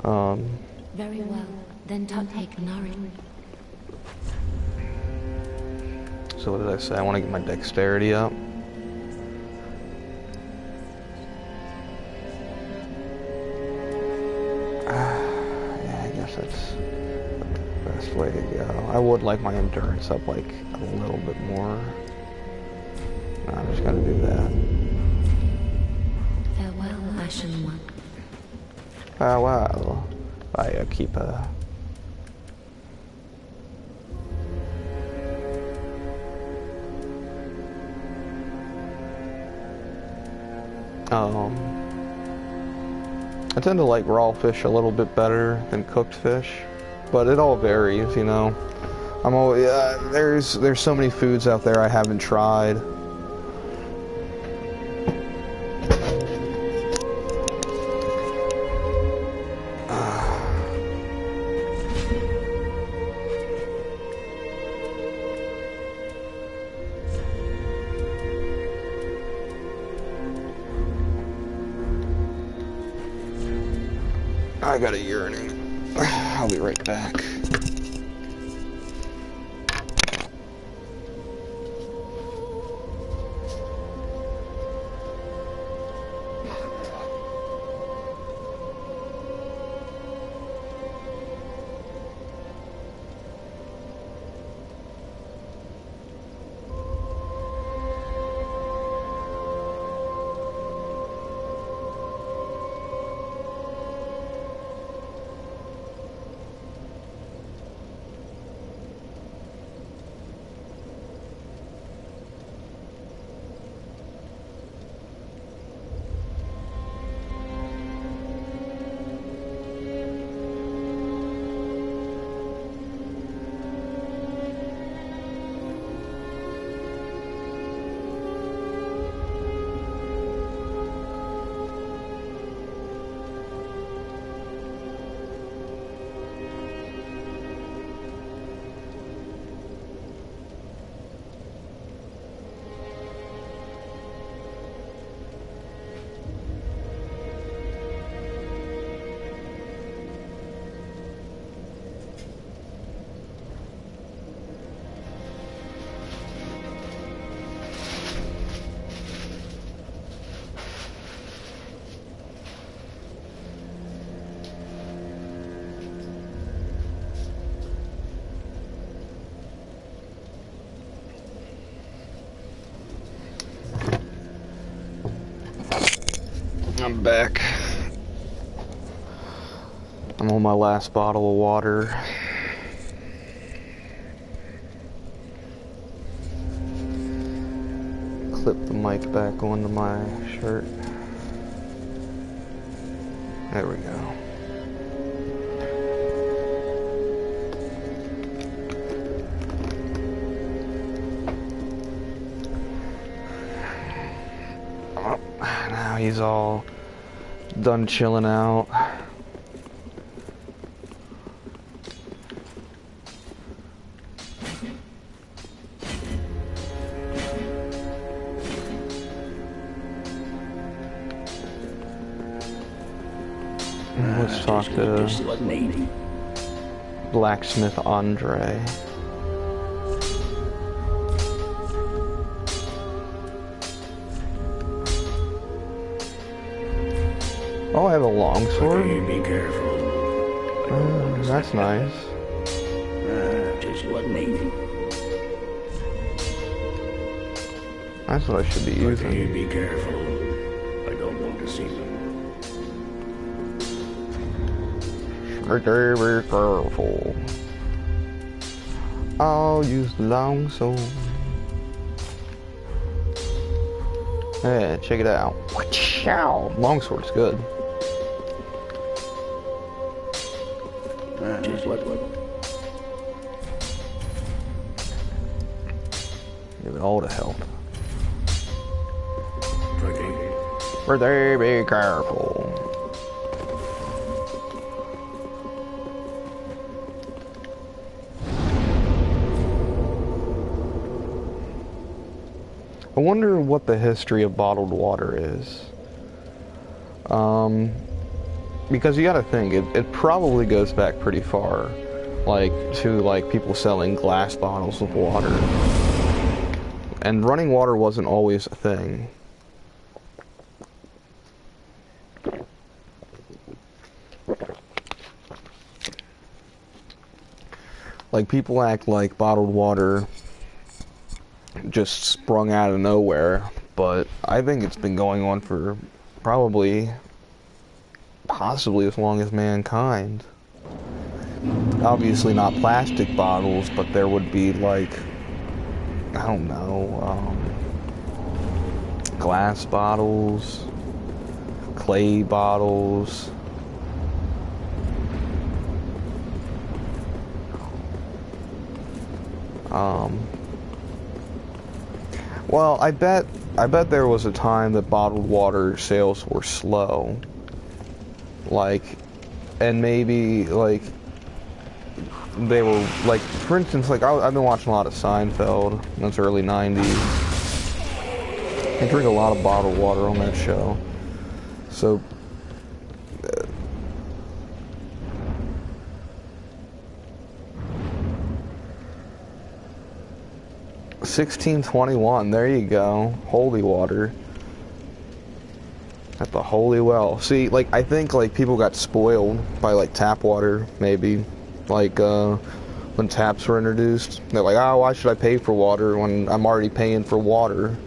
Very well, then take Nari. So what did I say? I want to get my dexterity up. Yeah, I guess that's the best way to go. I would like my endurance up like a little bit more. No, I'm just gonna do that. Farewell, Ashen One. Well, I keep a... I tend to like raw fish a little bit better than cooked fish, but it all varies, you know. I'm always there's so many foods out there I haven't tried. I gotta urinate. I'll be right back. I'm back. I'm on my last bottle of water. Clip the mic back onto my shirt. There we go. Oh, now he's all done chilling out. Let's talk to Blacksmith Andre. Oh, I have a longsword? Be careful. That's nice. Just what needed. That's what I should be using. Be careful. I don't want to see them. Be careful. I'll use the longsword. Yeah, check it out. Longsword's good. Just what? Give it all to help. Pretty. Be careful. I wonder what the history of bottled water is. Because you gotta think, it probably goes back pretty far. Like, to like people selling glass bottles of water. And running water wasn't always a thing. Like, people act like bottled water just sprung out of nowhere, but I think it's been going on for possibly as long as mankind. Obviously not plastic bottles, but there would be like, I don't know, glass bottles, clay bottles. Well, I bet there was a time that bottled water sales were slow. Like, and maybe, like, they were, like, for instance, like, I've been watching a lot of Seinfeld, that's early 90s. I drink a lot of bottled water on that show. So, 1621, there you go. Holy water. At the holy well. See, like, I think, like, people got spoiled by, like, tap water, maybe. Like, when taps were introduced. They're like, oh, why should I pay for water when I'm already paying for water?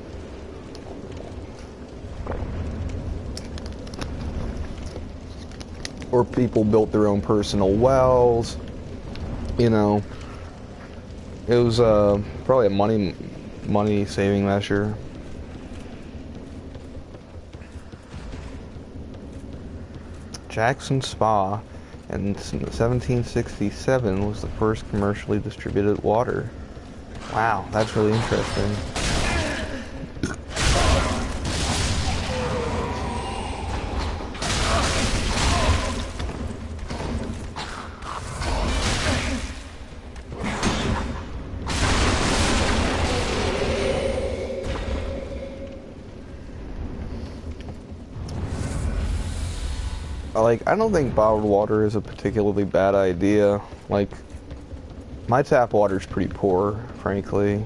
Or people built their own personal wells. You know. It was, probably a money saving measure. Jackson Spa in 1767 was the first commercially distributed water. Wow, that's really interesting. Like, I don't think bottled water is a particularly bad idea. Like, my tap water's pretty poor, frankly.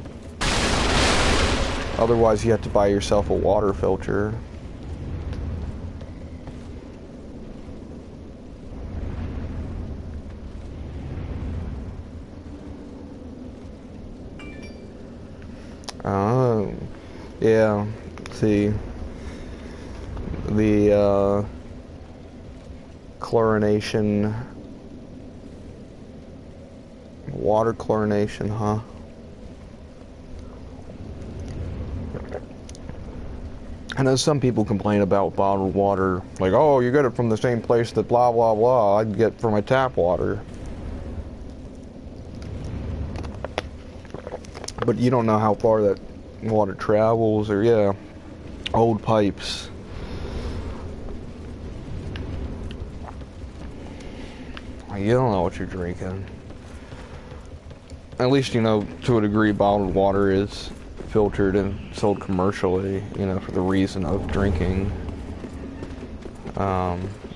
Otherwise, you have to buy yourself a water filter. Yeah, see, the chlorination Water chlorination, huh? I know some people complain about bottled water, like, oh, you get it from the same place that blah, blah, blah I'd get for my tap water. But you don't know how far that water travels, or, yeah, old pipes. You don't know what you're drinking. At least, you know, to a degree, bottled water is filtered and sold commercially, you know, for the reason of drinking.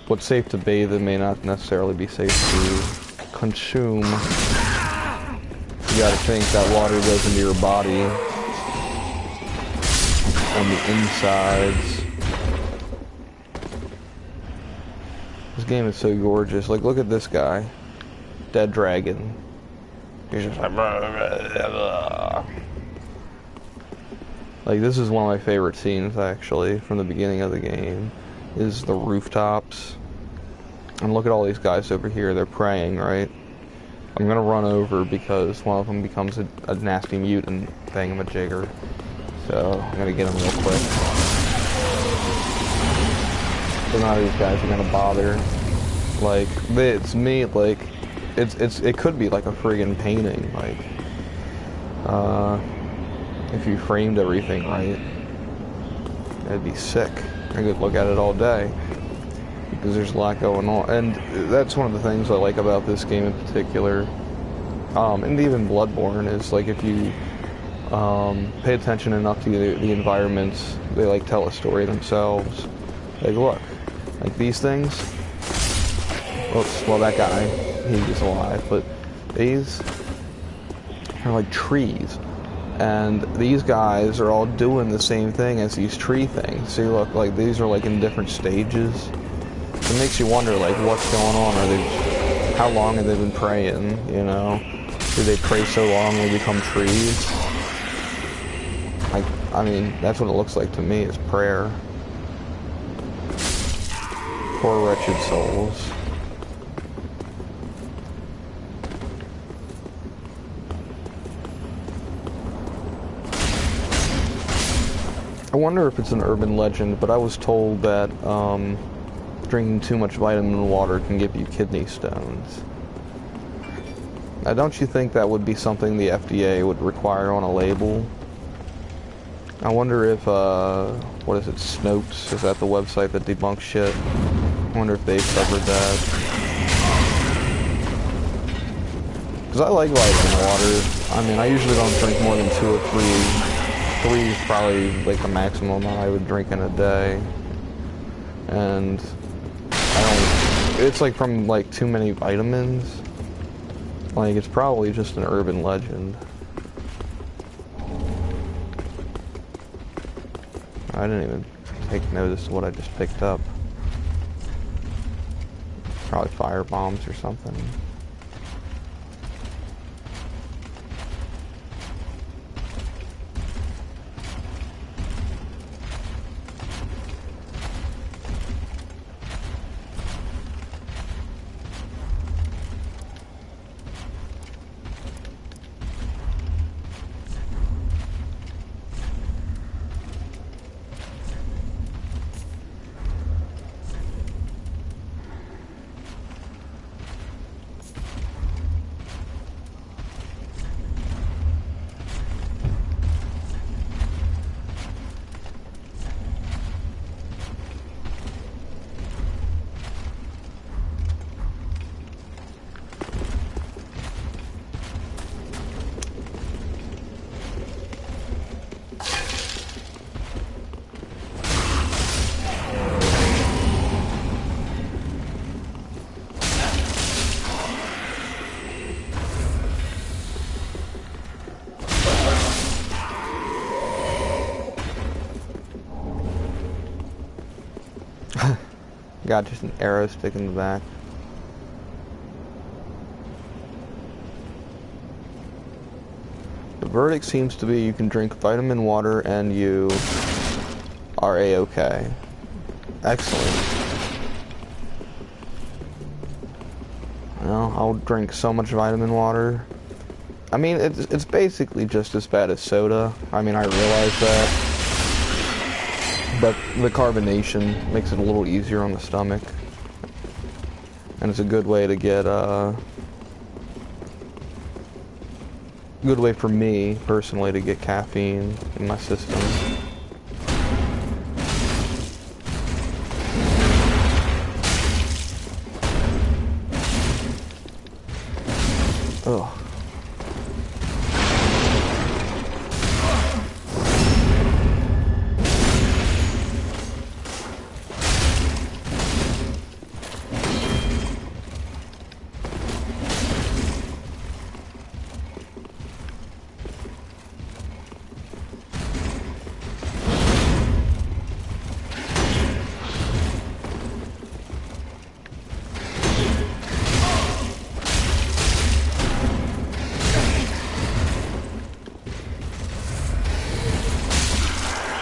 What's safe to bathe in may not necessarily be safe to consume. You gotta think that water goes into your body on the insides. This game is so gorgeous. Like, look at this guy. Dead dragon. He's just like, blah, blah, blah. Like, this is one of my favorite scenes, actually, from the beginning of the game, is the rooftops. And look at all these guys over here, they're praying, right? I'm gonna run over because one of them becomes a nasty mutant thingamajigger. So, I'm gonna get him real quick. So none of these guys are gonna bother. Like, it's me, like, it could be like a friggin' painting, like, if you framed everything right, it'd be sick. I could look at it all day, because there's a lot going on, and that's one of the things I like about this game in particular, and even Bloodborne, is like if you pay attention enough to the environments, they like tell a story themselves. Like, look, like these things, oops, well that guy, he's alive, but these are like trees. And these guys are all doing the same thing as these tree things. See, look, like these are like in different stages. It makes you wonder, like, what's going on? How long have they been praying, you know? Do they pray so long they become trees? Like, I mean, that's what it looks like to me, is prayer. Poor wretched souls. I wonder if it's an urban legend, but I was told that drinking too much vitamin water can give you kidney stones. Now, don't you think that would be something the FDA would require on a label? I wonder if, what is it, Snopes? Is that the website that debunks shit? I wonder if they've covered that. Because I like vitamin water. I mean, I usually don't drink more than 2 or 3. 3 is probably like the maximum I would drink in a day, and it's like from like too many vitamins. Like, it's probably just an urban legend. I didn't even take notice of what I just picked up. Probably fire bombs or something. Got just an arrow stick in the back. The verdict seems to be you can drink vitamin water and you are A-okay. Excellent. Well, I'll drink so much vitamin water I mean, it's basically just as bad as soda. I mean, I realize that. But the carbonation makes it a little easier on the stomach. And it's a good way to get, good way for me, personally, to get caffeine in my system. Ugh.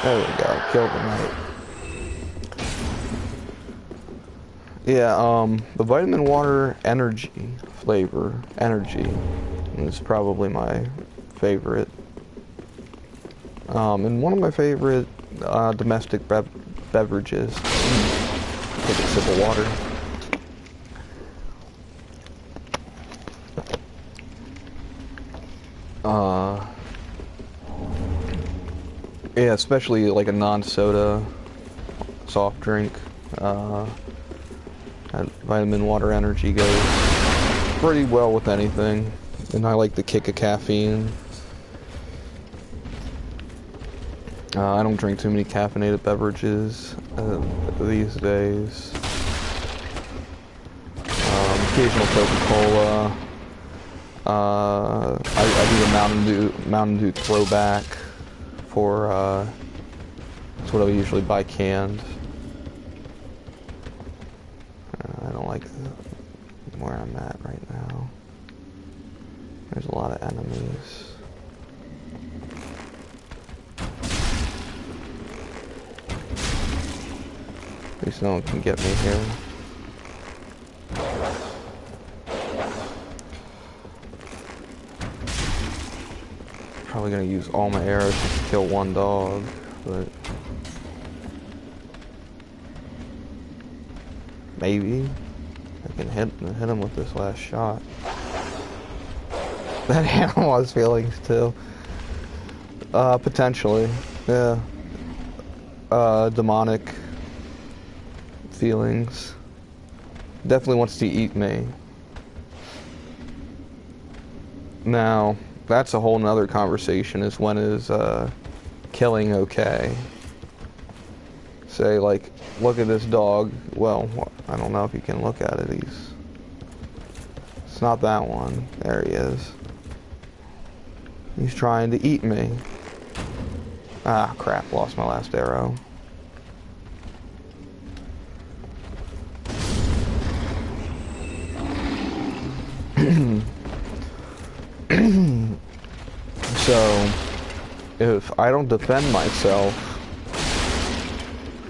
There we go, killed the knight. Yeah, the vitamin water energy flavor, energy, is probably my favorite. And one of my favorite domestic beverages. Take a sip of water. Yeah, especially like a non-soda soft drink. Vitamin water energy goes pretty well with anything, and I like the kick of caffeine. I don't drink too many caffeinated beverages these days. Occasional Coca-Cola. I do the Mountain Dew throwback. For that's what I usually buy canned. I don't like where I'm at right now. There's a lot of enemies. At least no one can get me here. Probably gonna use all my arrows just to kill one dog, but maybe I can hit him with this last shot. That animal has feelings too. Potentially, yeah. Demonic feelings. Definitely wants to eat me. Now, that's a whole nother conversation, is when is killing okay. Say, like, look at this dog. Well, I don't know if you can look at it. It's not that one. There he is. He's trying to eat me. Ah, crap. Lost my last arrow. So, if I don't defend myself,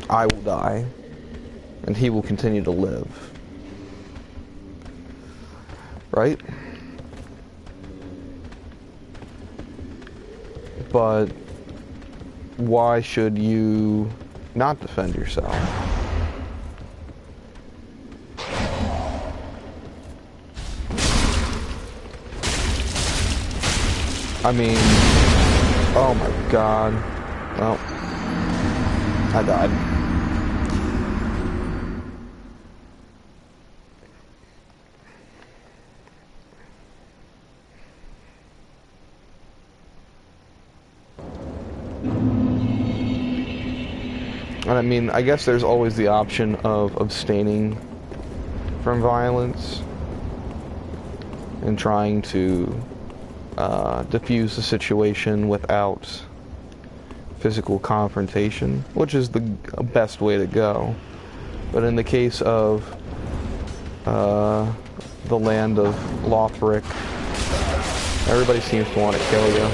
I will die, and he will continue to live. Right? But why should you not defend yourself? I mean, oh my god. Well, I died. And I mean, I guess there's always the option of abstaining from violence and trying to diffuse the situation without physical confrontation, which is the best way to go. But in the case of the land of Lothric, everybody seems to want to kill you,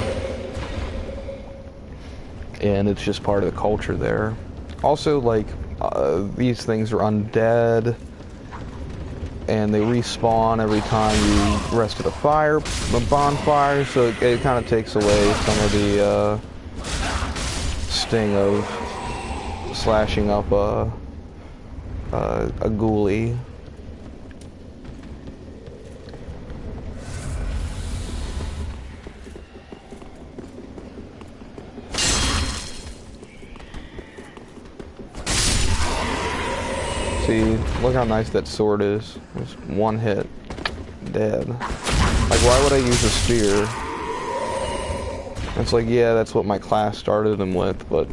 and it's just part of the culture there. Also, like, these things are undead, and they respawn every time you rescue a bonfire, so it kind of takes away some of the sting of slashing up a ghoulie. See, look how nice that sword is. Just one hit, dead. Like, why would I use a spear? It's like, yeah, that's what my class started them with, but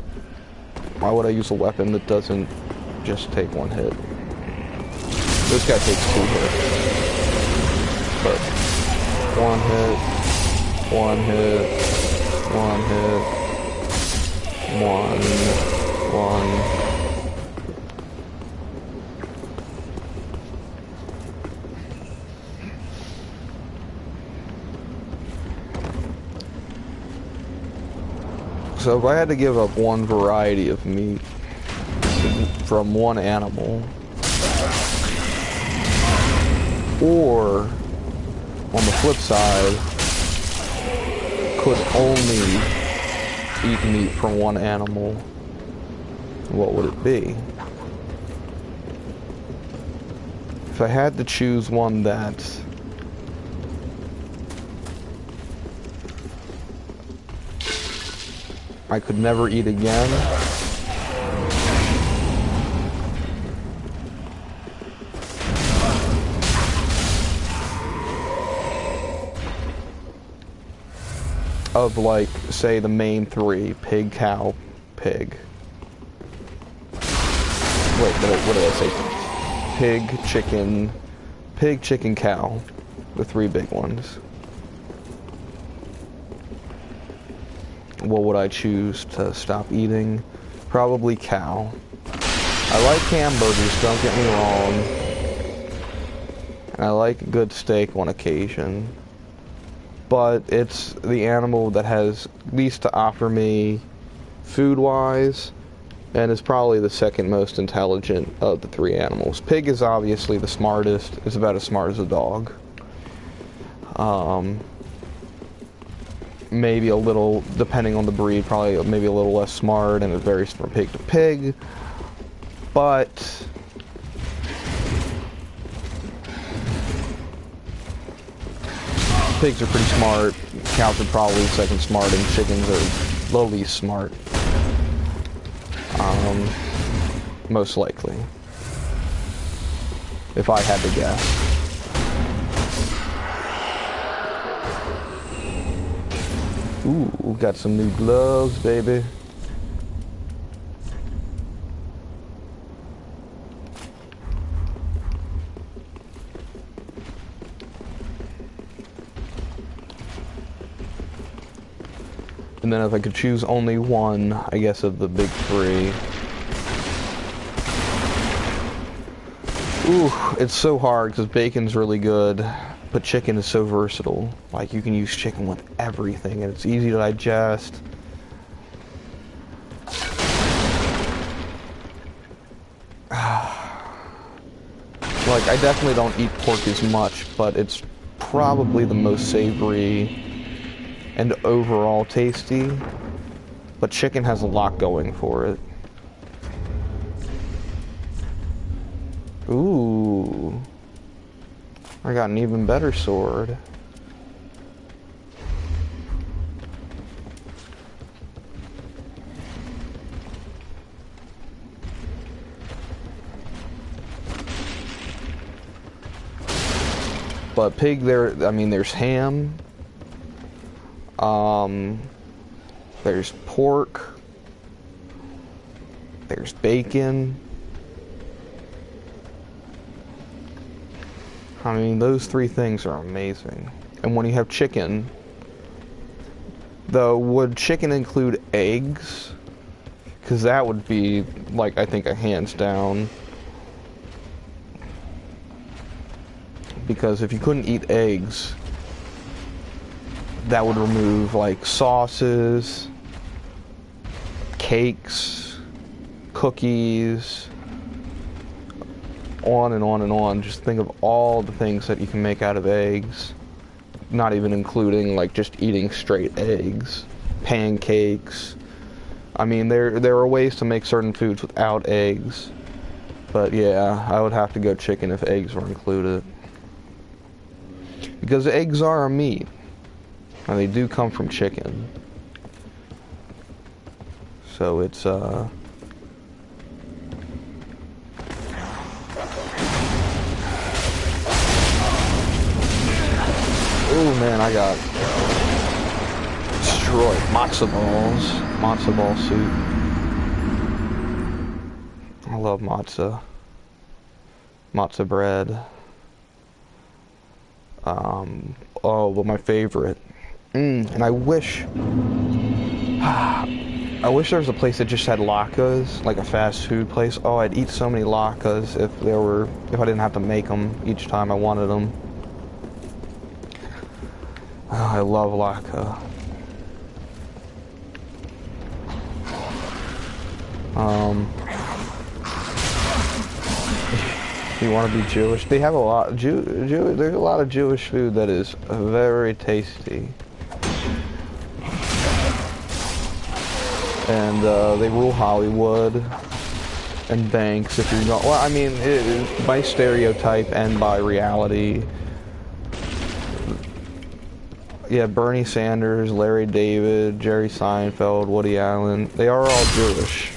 why would I use a weapon that doesn't just take one hit? This guy takes 2 hits. But one hit, one hit, one hit, one. So if I had to give up one variety of meat from one animal, or on the flip side, could only eat meat from one animal, what would it be? If I had to choose one that I could never eat again, of like, say, the main 3, pig, cow, pig. Wait, what did I say? Pig, chicken, cow. The 3 big ones. What would I choose to stop eating? Probably cow. I like hamburgers, don't get me wrong. And I like a good steak on occasion. But it's the animal that has least to offer me food-wise, and is probably the second most intelligent of the 3 animals. Pig is obviously the smartest. It's about as smart as a dog. Maybe a little, depending on the breed, probably maybe a little less smart, and it varies from pig to pig. But pigs are pretty smart. Cows are probably second smart, and chickens are the least smart. Most likely, if I had to guess. Ooh, we got some new gloves, baby. And then if I could choose only one, I guess, of the big 3. Ooh, it's so hard because bacon's really good. But chicken is so versatile. Like, you can use chicken with everything, and it's easy to digest. Like, I definitely don't eat pork as much, but it's probably the most savory and overall tasty. But chicken has a lot going for it. Ooh. I got an even better sword. But pig, I mean, there's ham. There's pork. There's bacon. I mean, those 3 things are amazing. And when you have chicken, though, would chicken include eggs? Because that would be, like, I think a hands down. Because if you couldn't eat eggs, that would remove, like, sauces, cakes, cookies, on and on and on. Just think of all the things that you can make out of eggs. Not even including, like, just eating straight eggs. Pancakes. I mean, there are ways to make certain foods without eggs. But yeah, I would have to go chicken if eggs were included. Because eggs are a meat. And they do come from chicken. So it's, oh man, I got destroyed. Matzo balls. Matzo ball soup. I love matzo. Matzo bread. Oh, but my favorite. And I wish there was a place that just had latkes, like a fast food place. Oh, I'd eat so many latkes if I didn't have to make them each time I wanted them. Oh, I love latke. You want to be Jewish? They have a lot. There's a lot of Jewish food that is very tasty, and they rule Hollywood and banks. If you're not, well, I mean, by stereotype and by reality. Yeah, Bernie Sanders, Larry David, Jerry Seinfeld, Woody Allen. They are all Jewish.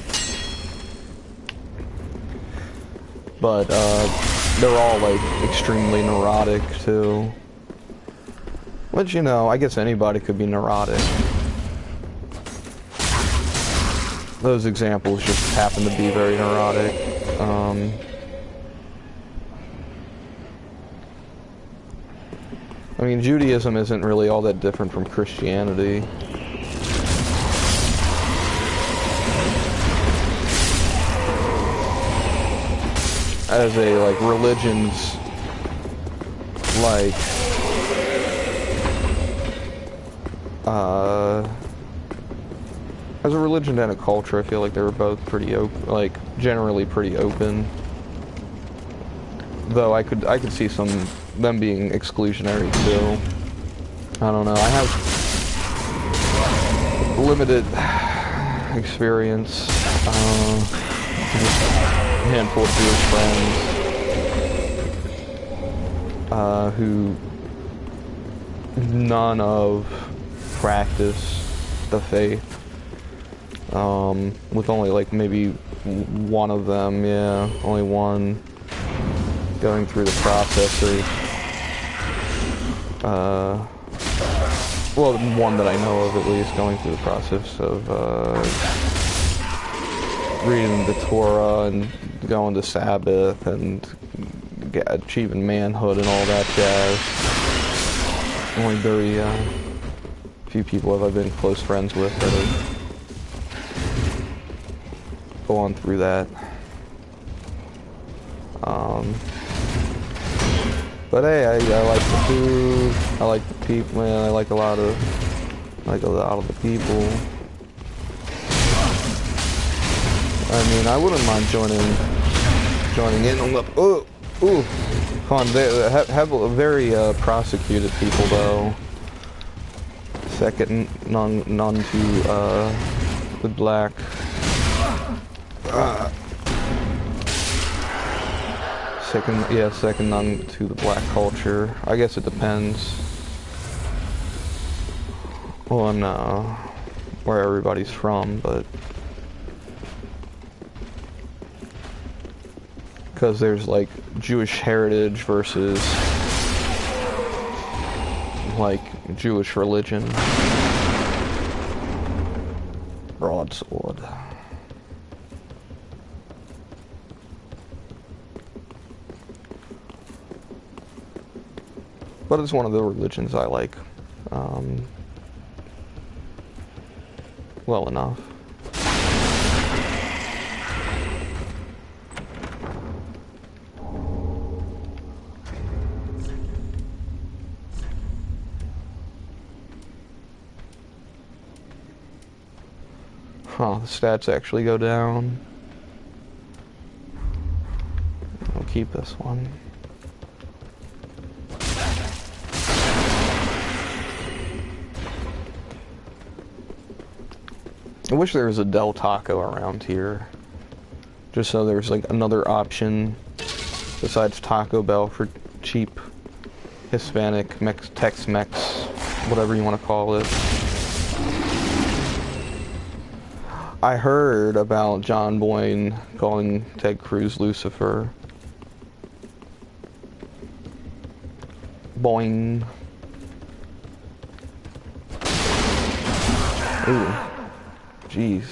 But, they're all, like, extremely neurotic, too. Which, you know, I guess anybody could be neurotic. Those examples just happen to be very neurotic. I mean, Judaism isn't really all that different from Christianity. As a, like, religion's, like, as a religion and a culture, I feel like they were both pretty open, like, generally pretty open. Though I could see them being exclusionary too. I don't know, I have limited experience, handful of Jewish friends who none of practice the faith, with only like maybe one of them, yeah, only one going through the process of well, one that I know of at least, going through the process of reading the Torah and going to Sabbath and achieving manhood and all that jazz. Only very few people have I been close friends with that have gone through that. But hey, I like the food. I like the people. Man, I like a lot of the people. I mean, I wouldn't mind joining in on the fun. They have very prosecuted people though. Second none to the black. Second none to the black culture. I guess it depends on where everybody's from, but because there's like Jewish heritage versus like Jewish religion. Broadsword. But it's one of the religions I like well enough. Huh, the stats actually go down. keep this one. I wish there was a Del Taco around here. Just so there's like another option besides Taco Bell for cheap Hispanic, Tex-Mex, whatever you want to call it. I heard about John Boyne calling Ted Cruz Lucifer. Boing. Ooh. Jeez.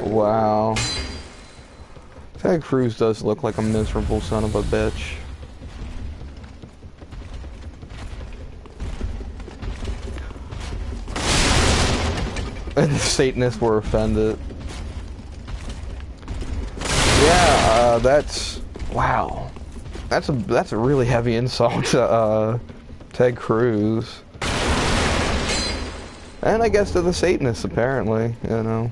Wow. Ted Cruz does look like a miserable son of a bitch. And the Satanists were offended. Yeah, that's... Wow. That's a really heavy insult to, Ted Cruz. And I guess to the Satanists, apparently, you know.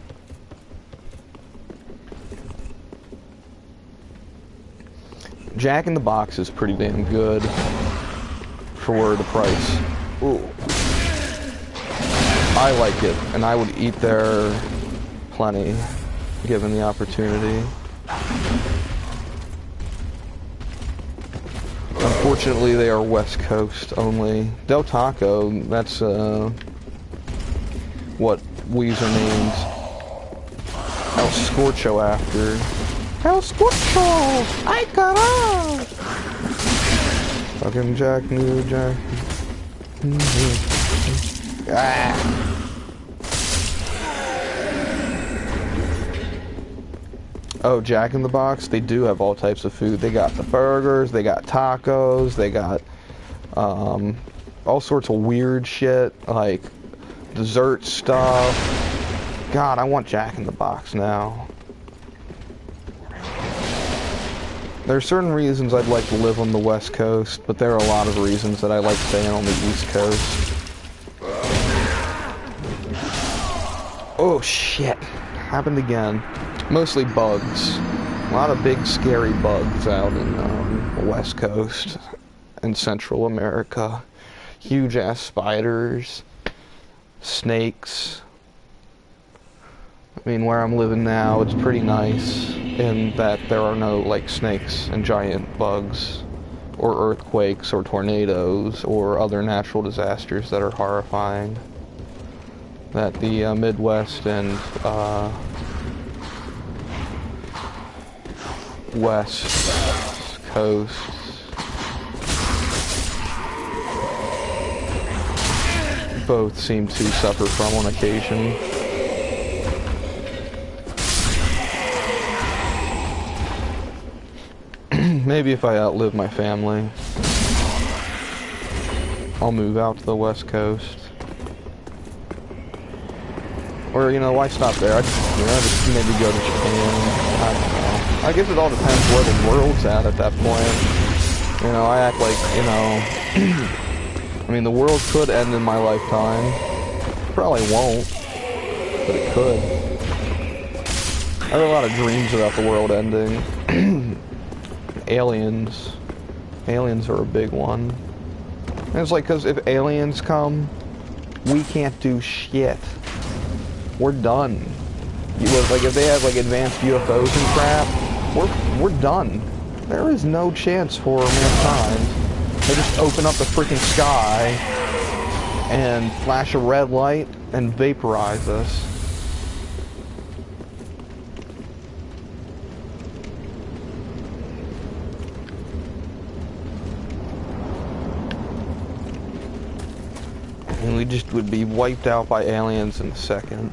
Jack in the Box is pretty damn good for the price. Ooh. I like it, and I would eat there plenty, given the opportunity. Unfortunately, they are West Coast only. Del Taco, that's what Weezer named El Scorcho after. El Scorcho! Ay caramba! Fucking Jack New Jack. Ah! Oh, Jack in the Box, they do have all types of food. They got the burgers, they got tacos, they got all sorts of weird shit, like dessert stuff. God, I want Jack in the Box now. There are certain reasons I'd like to live on the West Coast, but there are a lot of reasons that I like staying on the East Coast. Oh shit, happened again. Mostly bugs. A lot of big scary bugs out in the West Coast and Central America. Huge ass spiders, snakes. I mean, where I'm living now, it's pretty nice in that there are no like snakes and giant bugs or earthquakes or tornadoes or other natural disasters that are horrifying that the Midwest and West Coast both seem to suffer from on occasion. Maybe if I outlive my family, I'll move out to the West Coast. Or, you know, why stop there? I just maybe go to Japan. I don't know. I guess it all depends where the world's at that point. You know, I act like, you know, I mean, the world could end in my lifetime. Probably won't, but it could. I have a lot of dreams about the world ending. Aliens. Aliens are a big one. And it's like, because if aliens come, we can't do shit. We're done. Like, if they have, like, advanced UFOs and crap, we're done. There is no chance for mankind. They just open up the freaking sky and flash a red light and vaporize us. And we just would be wiped out by aliens in a second.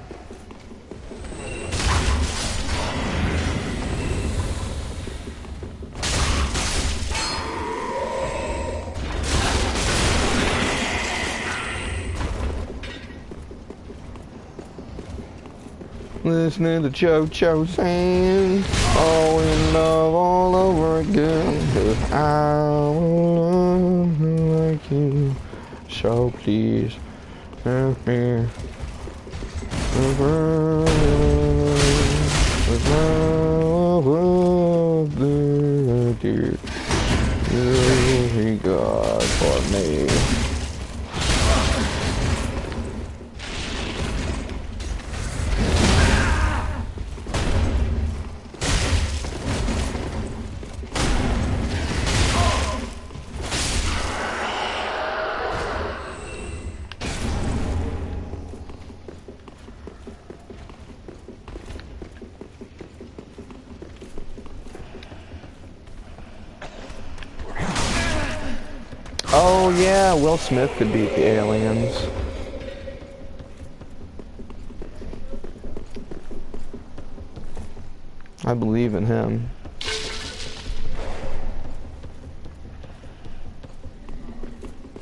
Listening to Cho sing, all in love all over again. 'Cause I will love you like you. So please God for me. Oh yeah, Will Smith could beat the aliens. I believe in him.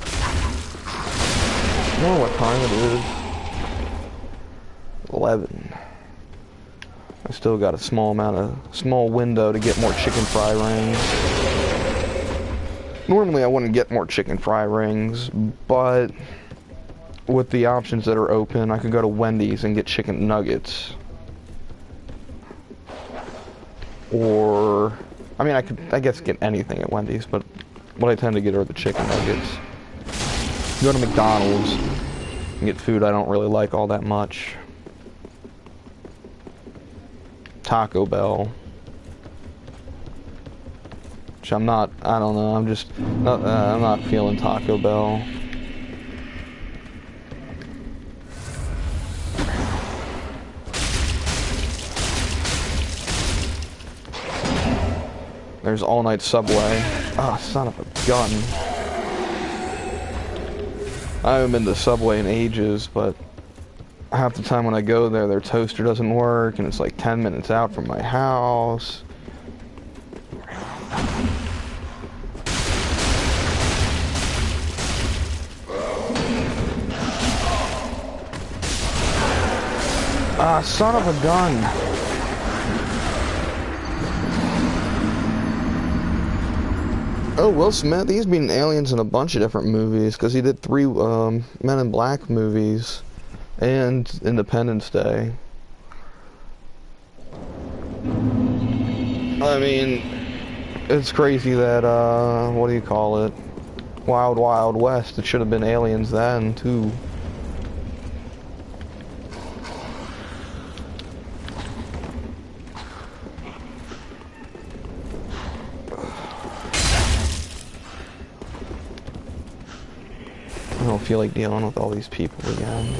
I don't know what time it is. 11. I still got a small window to get more chicken fry rings. Normally I wouldn't get more chicken fry rings, but with the options that are open, I could go to Wendy's and get chicken nuggets. Or, I mean, I guess get anything at Wendy's, but what I tend to get are the chicken nuggets. Go to McDonald's and get food I don't really like all that much. Taco Bell. Which I'm not, I don't know, I'm just, I'm not feeling Taco Bell. There's all-night Subway. Ah, son of a gun. I haven't been to Subway in ages, but half the time when I go there, their toaster doesn't work, and it's like 10 minutes out from my house. Ah, son of a gun. Oh, Will Smith, he's been aliens in a bunch of different movies, because he did 3 Men in Black movies, and Independence Day. I mean, it's crazy that, what do you call it? Wild Wild West, it should have been aliens then, too. I don't feel like dealing with all these people again.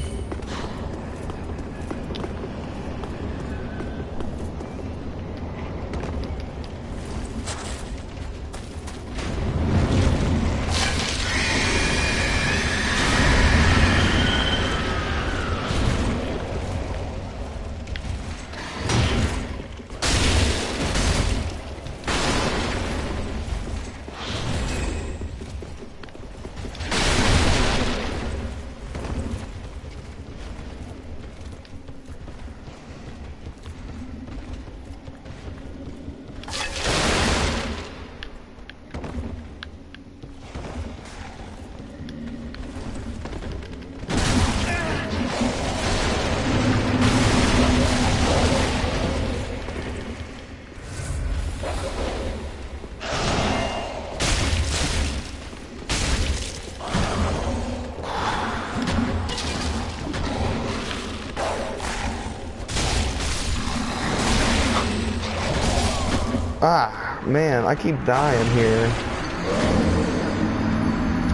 Ah, man, I keep dying here.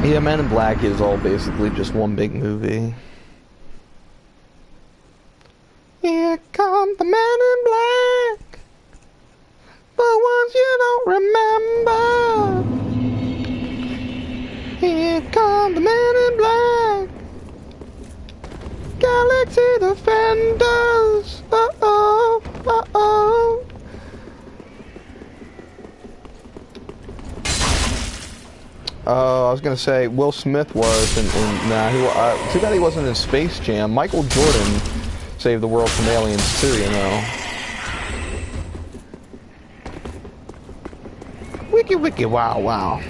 Yeah, Men in Black is all basically just one big movie. Here come the Men in Black, the ones you don't remember. Here come the Men in Black, Galaxy Defenders. Uh-oh, uh-oh. I was gonna say Will Smith was, too bad he wasn't in Space Jam. Michael Jordan saved the world from aliens too, you know. Wiki wiki wow wow.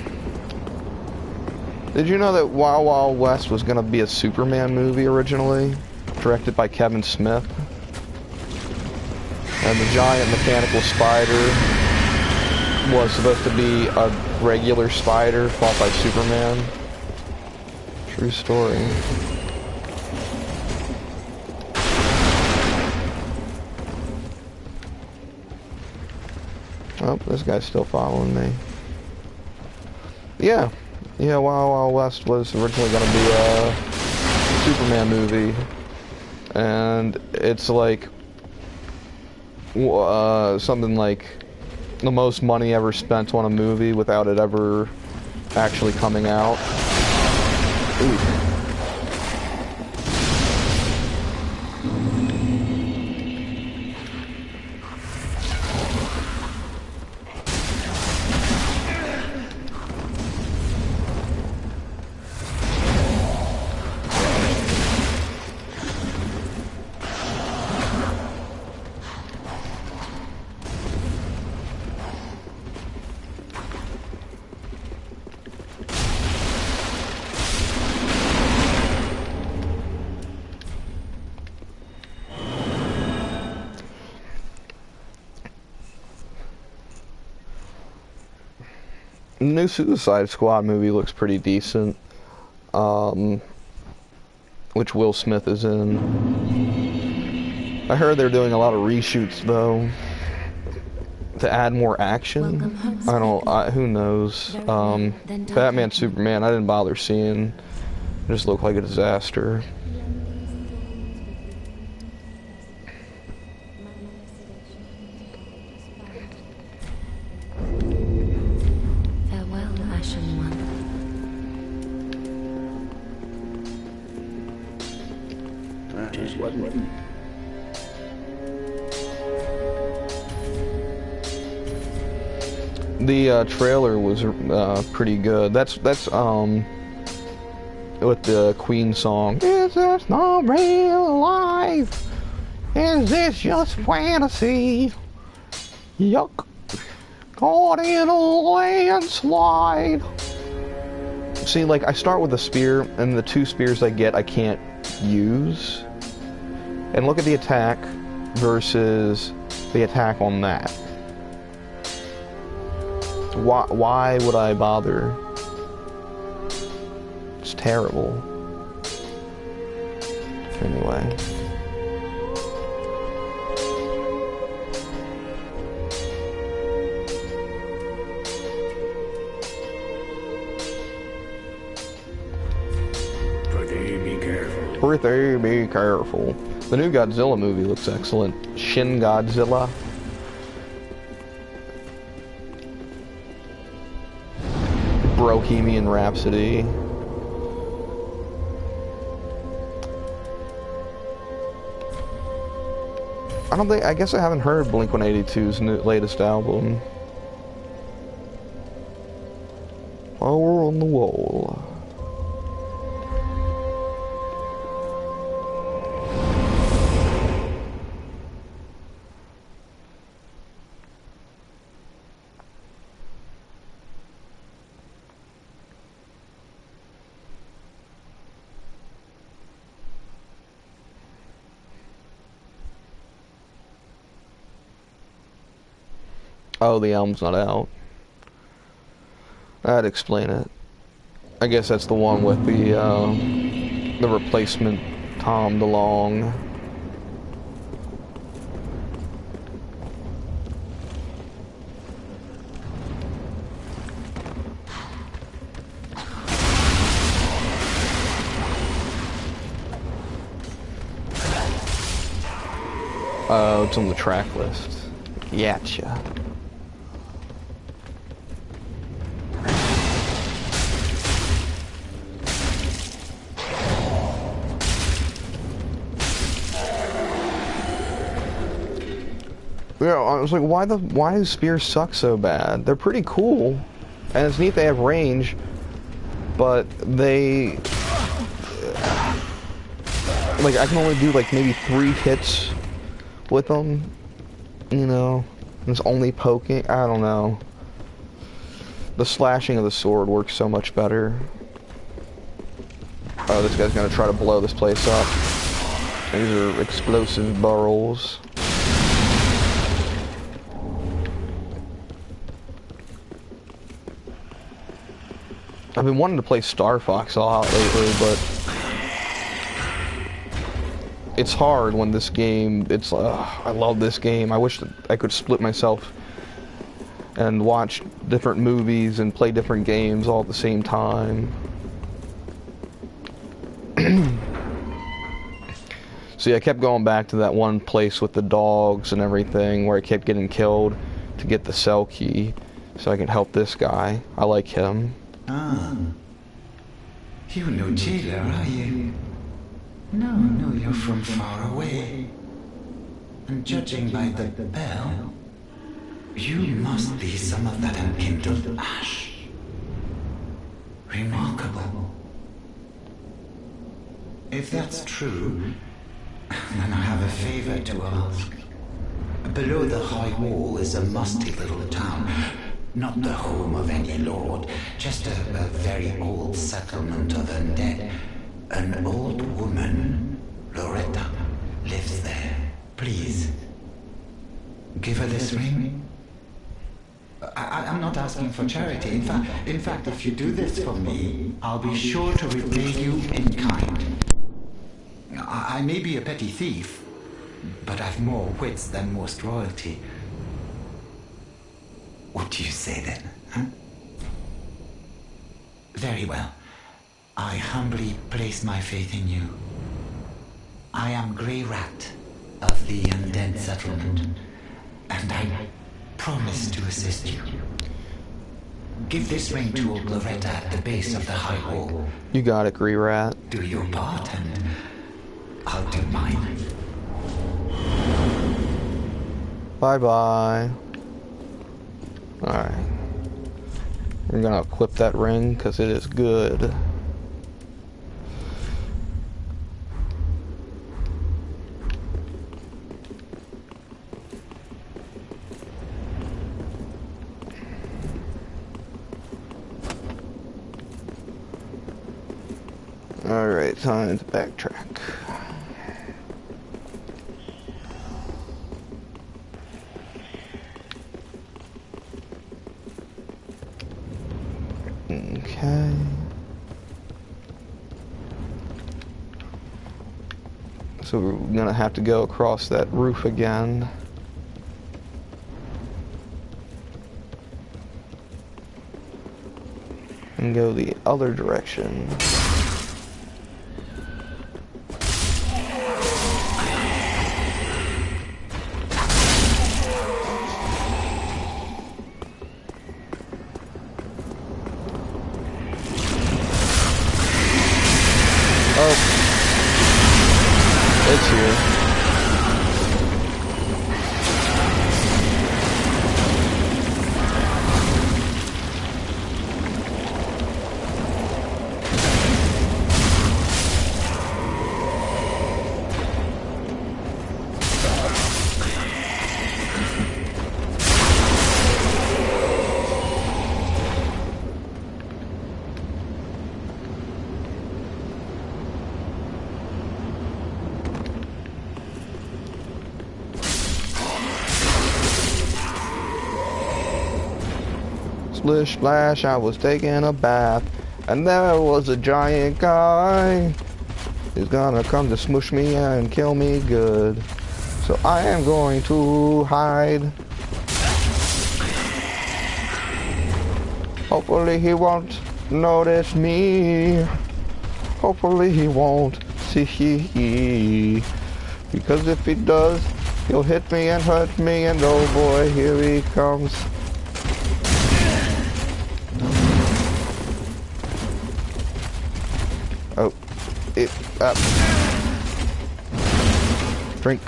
Did you know that Wild Wild West was gonna be a Superman movie originally? Directed by Kevin Smith? And the giant mechanical spider was supposed to be a regular spider fought by Superman. True story. Oh, this guy's still following me. Yeah, Wild Wild West was originally going to be a Superman movie. And it's like something like the most money ever spent on a movie without it ever actually coming out. Ooh. The new Suicide Squad movie looks pretty decent, which Will Smith is in. I heard they're doing a lot of reshoots though, to add more action. Who knows. Batman, Superman, I didn't bother seeing. It just looked like a disaster. The trailer was pretty good. That's with the Queen song. Is this not real life? Is this just fantasy? Yuck. Caught in a landslide. See, like, I start with a spear, and the 2 spears I get I can't use. And look at the attack versus the attack on that. Why would I bother? It's terrible. Anyway. Pretty be careful. The new Godzilla movie looks excellent. Shin Godzilla. Bohemian Rhapsody. I guess I haven't heard Blink-182's latest album. Power on the Wall. Oh, the album's not out. That'd explain it. I guess that's the one with the replacement Tom DeLonge. Oh, it's on the track list. Yatcha. Yeah, I was like, why do spears suck so bad? They're pretty cool, and it's neat they have range, but they, like, I can only do like maybe 3 hits with them, you know, it's only poking. I don't know. The slashing of the sword works so much better. Oh, this guy's gonna try to blow this place up. These are explosive barrels. I've been wanting to play Star Fox a lot lately, but it's hard when this game, I love this game. I wish that I could split myself and watch different movies and play different games all at the same time. See, I kept going back to that one place with the dogs and everything where I kept getting killed to get the cell key so I can help this guy. I like him. Ah. You no jailer, are you? No, you're from far away. And judging by the bell, you must be some of that unkindled ash. Remarkable. If that's true, then I have a favor to ask. Below the high wall is a musty little town. Not the home of any lord, just a very old settlement of undead. An old woman, Loretta, lives there. Please, give her this ring. I'm not asking for charity. In fact, if you do this for me, I'll be sure to repay you in kind. I may be a petty thief, but I've more wits than most royalty. What do you say then, huh? Very well. I humbly place my faith in you. I am Grey Rat of the Undead Settlement, and I promise to assist you. Give this ring to old Loretta at the base of the high wall. You got it, Grey Rat. Do your part, and I'll do mine. Bye-bye. Alright. We're gonna equip that ring because it is good. Alright, time to backtrack. Okay. So we're gonna have to go across that roof again. And go the other direction. It's here. Splish splash, I was taking a bath, and there was a giant guy. He's gonna come to smush me and kill me good. So I am going to hide. Hopefully he won't notice me. Hopefully he won't see. Because if he does, he'll hit me and hurt me, and oh boy, here he comes. Oh, it up. Drink.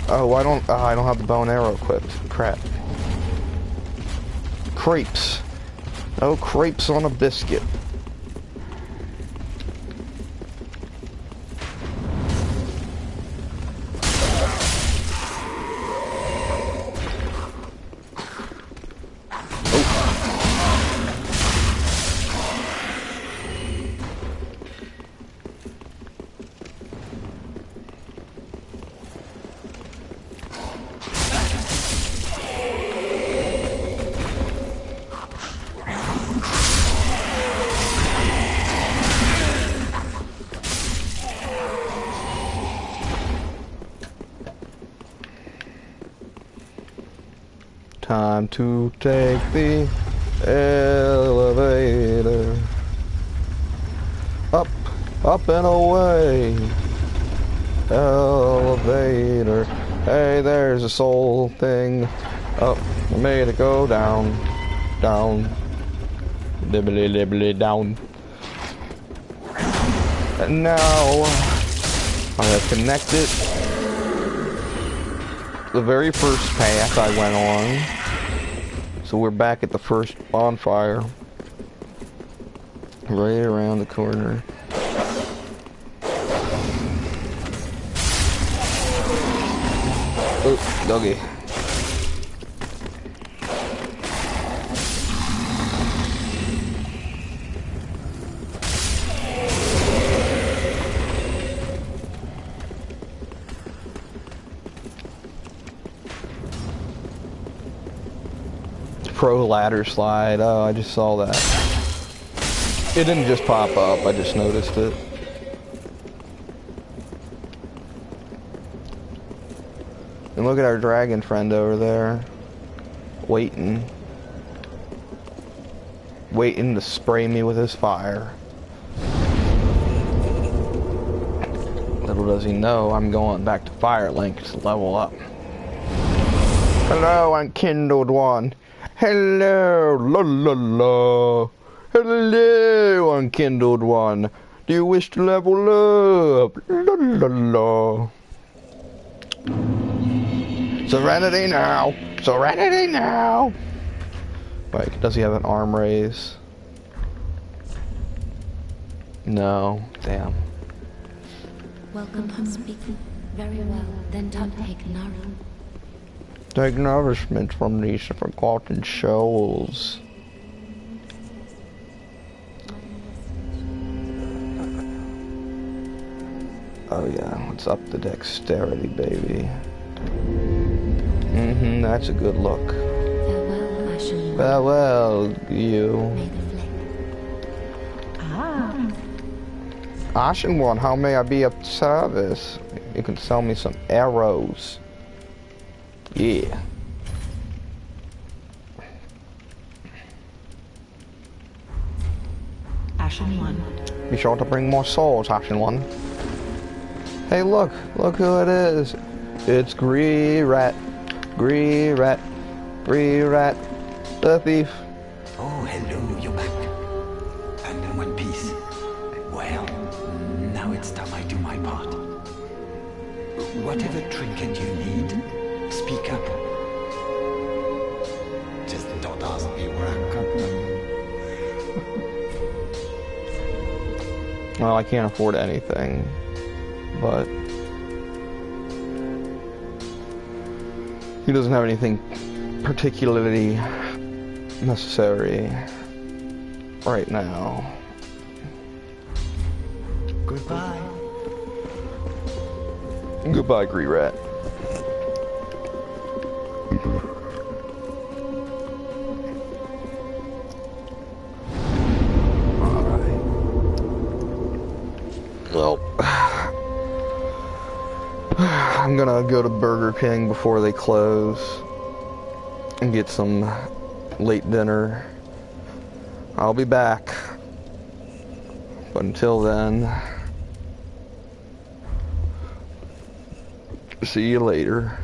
Oh, I don't have the bow and arrow equipped. Crap. Crepes. Oh, crepes on a biscuit. Time to take the elevator. Up, up and away. Elevator. Hey, there's a soul thing. Up, I made it go down. Down. Dibbly dibbly down. And now I have connected the very first path I went on. So we're back at the first bonfire. Right around the corner. Oh, doggy. Pro ladder slide. Oh, I just saw that. It didn't just pop up, I just noticed it. And look at our dragon friend over there. Waiting. Waiting to spray me with his fire. Little does he know I'm going back to Firelink to level up. Hello, unkindled one. Hello, la la la. Hello, unkindled one. Do you wish to level up? La la la. Serenity now. Serenity now. Wait, does he have an arm raise? No. Damn. Welcome to speaking. Very well. Then take Nara. Take nourishment from these forgotten souls. Oh yeah, let's up the dexterity, baby. That's a good look. Farewell, Ashen. Farewell, you. May the flame. Ashen one, how may I be of service? You can sell me some arrows. Yeah. Ashen one. Be sure to bring more souls, Ashen one. Hey, look who it is. It's Greerat, Greerat, Greerat, the thief. Oh, hello, you're back. And in one piece. Well, now it's time I do my part. Whatever trinket you need, speak up. Just don't ask me where I'm coming. Well, I can't afford anything, but he doesn't have anything particularly necessary right now. Goodbye. Goodbye, Greerat. Alright. Well, I'm gonna go to Burger King before they close and get some late dinner. I'll be back. But until then, see you later.